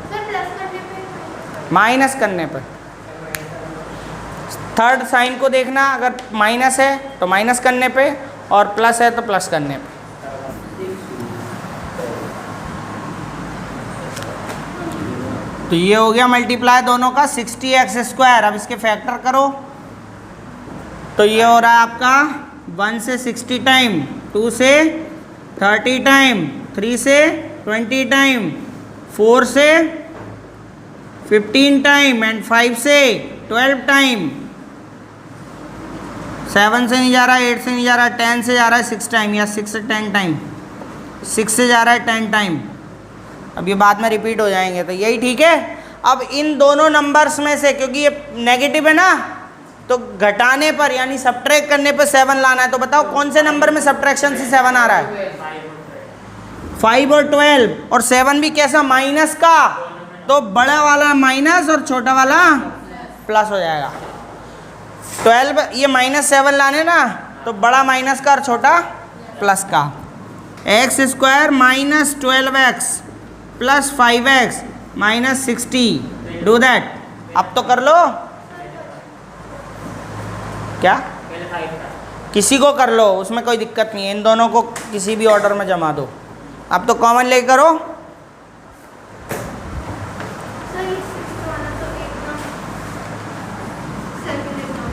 माइनस करने पे थर्ड साइन को देखना, अगर माइनस है तो माइनस करने पे और प्लस है तो प्लस करने पे। तो ये हो गया मल्टीप्लाई दोनों का 60x²। अब इसके फैक्टर करो तो ये हो रहा है आपका 1 से 60 टाइम, 2 से 30 टाइम, 3 से 20 टाइम, 4 से 15 टाइम एंड 5 से 12 टाइम। 7 से नहीं जा रहा, 8 से नहीं जा रहा, 10 से जा रहा है 6 टाइम, या 6 से 10 टाइम, 6 से जा रहा है 10 टाइम। अब ये बाद में रिपीट हो जाएंगे, तो यही ठीक है। अब इन दोनों नंबर्स में से, क्योंकि ये नेगेटिव है ना, तो घटाने पर यानी सब्ट्रैक्ट करने पर 7 लाना है। तो बताओ कौन से नंबर में सब्ट्रैक्शन से 7 आ रहा है? 5 और 12। और 7 भी कैसा? माइनस का, तो बड़ा वाला माइनस और छोटा वाला प्लस हो जाएगा। 12 ये -7 लाने ना, तो बड़ा माइनस का और छोटा प्लस का। x² - 12x + 5x - 60, do that. अब तो कर लो, क्या किसी को कर लो, उसमें कोई दिक्कत नहीं है। इन दोनों को किसी भी ऑर्डर में जमा दो। अब तो कॉमन ले करो। सर ये 6 वाला तो एकदम 7 एकदम सेकंड एकदम।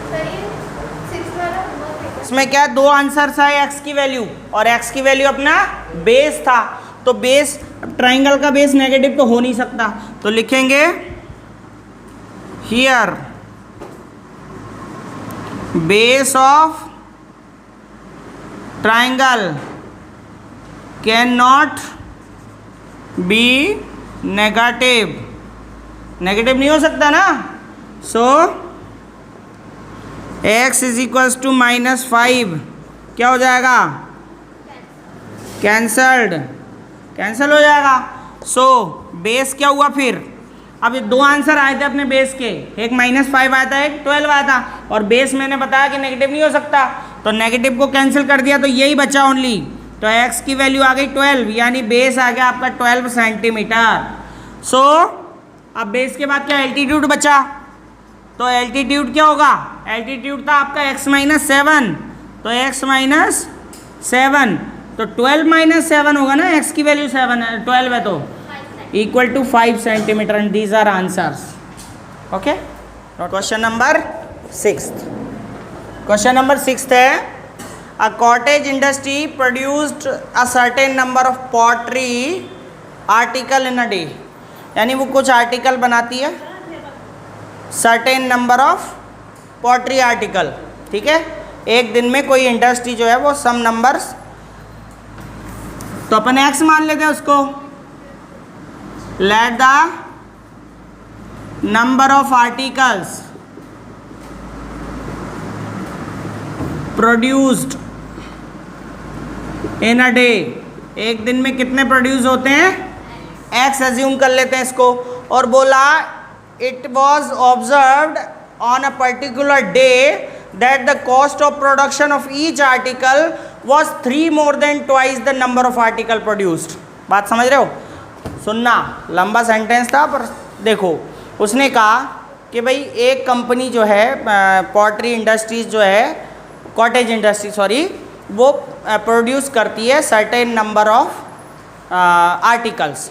सर ये 6 वाला बहुत है। इसमें क्या है, दो आंसर्स है, x की वैल्यू और x की वैल्यू अपना बेस था। तो बेस, ट्राइंगल का बेस नेगेटिव तो हो नहीं सकता, तो लिखेंगे here base of triangle can not be negative. Negative नहीं हो सकता ना। सो x = -5 क्या हो जाएगा? कैंसल्ड, कैंसिल हो जाएगा। सो बेस क्या हुआ फिर? अब ये दो आंसर आए थे अपने बेस के, एक -5 आया था, एक 12 आया था, और बेस मैंने बताया कि नेगेटिव नहीं हो सकता, तो नेगेटिव को कैंसिल कर दिया, तो यही बचा ओनली। तो x की वैल्यू आ गई 12, यानी बेस आ गया आपका 12 सेंटीमीटर। सो अब बेस के बाद क्या एल्टीट्यूड बचा? तो एल्टीट्यूड क्या होगा? एल्टीट्यूड था आपका x - 7, तो x - 7, तो 12 - 7 होगा ना, x की वैल्यू 7 है, 12 है, तो equal to 5 centimetre. And these are answers. Okay, question number 6। Question number 6 है, a cottage industry produced a certain number of pottery article in a day. यानी वो कुछ आर्टिकल बनाती है, certain number of pottery article, ठीक है। एक दिन में कोई इंडस्ट्री जो है वो सम नंबर्स, तो अपन x मान लेते हैं उसको। Late the number of articles produced in a day, एक दिन में कितने प्रोड्यूस होते हैं, x एज्यूम कर लेते हैं इसको। और बोला it was observed on a particular day that the cost of production of each article was 3 more than twice the number of article produced. बात समझ रहे हो? सुनना, लंबा सेंटेंस था पर देखो, उसने कहा कि भाई एक कंपनी जो है पॉटरी इंडस्ट्रीज जो है, कॉटेज इंडस्ट्री सॉरी, वो प्रोड्यूस करती है सर्टेन नंबर ऑफ आर्टिकल्स,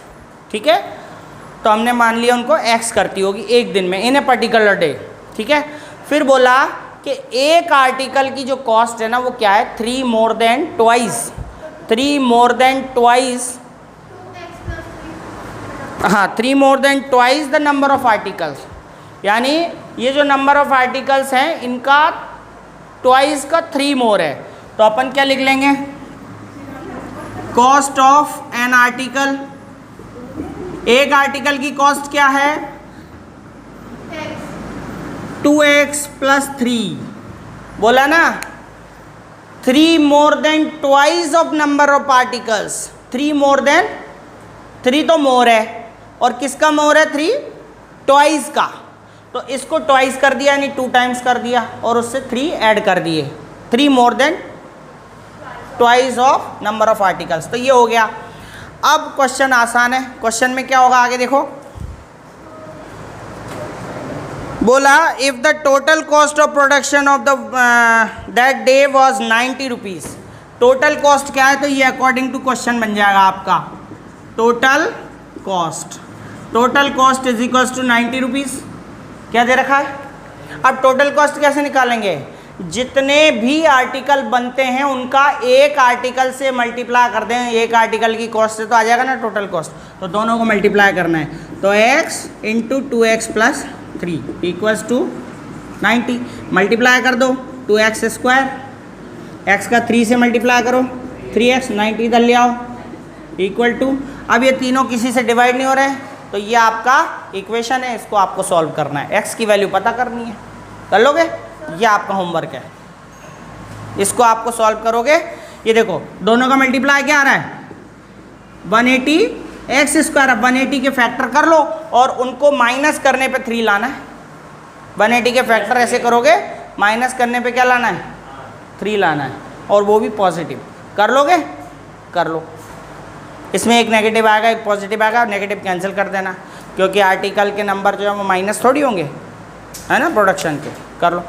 ठीक है। तो हमने मान लिया उनको x करती होगी एक दिन में, इन ए पर्टिकुलर डे, ठीक है। फिर बोला कि एक आर्टिकल की जो कॉस्ट है ना वो क्या है, 3 more than twice, 3 more than twice, हाँ 3 more than twice the number of articles. यानी ये जो नंबर ऑफ आर्टिकल्स हैं इनका ट्वाइस का 3 more है। तो अपन क्या लिख लेंगे, कॉस्ट ऑफ एन आर्टिकल एक आर्टिकल की कॉस्ट क्या है? X. 2x प्लस 3, बोला ना, 3 more than twice of number of particles, 3 more than, 3 तो मोर है और किसका मोर है? 3 ट्वाइस का, तो इसको ट्वाइस कर दिया यानी 2 टाइम्स कर दिया और उससे 3 ऐड कर दिए, 3 more than twice of number of articles, तो ये हो गया। अब क्वेश्चन आसान है, क्वेश्चन में क्या होगा आगे देखो, बोला if the total cost of production of the that day was 90 rupees, total cost क्या है? तो ये अकॉर्डिंग टू क्वेश्चन बन जाएगा आपका total cost is equals to 90 rupees, क्या दे रखा है। अब टोटल कॉस्ट कैसे निकालेंगे? जितने भी आर्टिकल बनते हैं उनका एक आर्टिकल से मल्टीप्लाई कर दें, एक आर्टिकल की कॉस्ट से तो आ जाएगा ना टोटल कॉस्ट, तो दोनों को मल्टीप्लाई करना है, तो x into 2x plus 3 equals to 90, multiply कर दो 2x स्क्वायर, x का 3 से मल्टीप्लाई करो 3x, 90 इधर ले आओ इक्वल टू, अब ये तीनों किसी से डिवाइड नहीं हो रहे हैं तो ये आपका इक्वेशन है, इसको आपको सॉल्व करना है, x की वैल्यू पता करनी है, कर लोगे? ये आपका होमवर्क है, इसको आपको सॉल्व करोगे। ये देखो दोनों का मल्टीप्लाई क्या आ रहा है? 180 एक्स स्क्वायर, 180 के फैक्टर कर लो और उनको माइनस करने पे 3 लाना है, 180 के फैक्टर ऐसे करोगे, माइनस करने पे क्या लाना है? 3 लाना है, और वो भी पॉजिटिव, कर लोगे? कर लो। इसमें एक नेगेटिव आएगा एक पॉजिटिव आएगा, नेगेटिव कैंसिल कर देना क्योंकि आर्टिकल के नंबर जो है वो माइनस थोड़ी होंगे, है ना, प्रोडक्शन के, कर लो।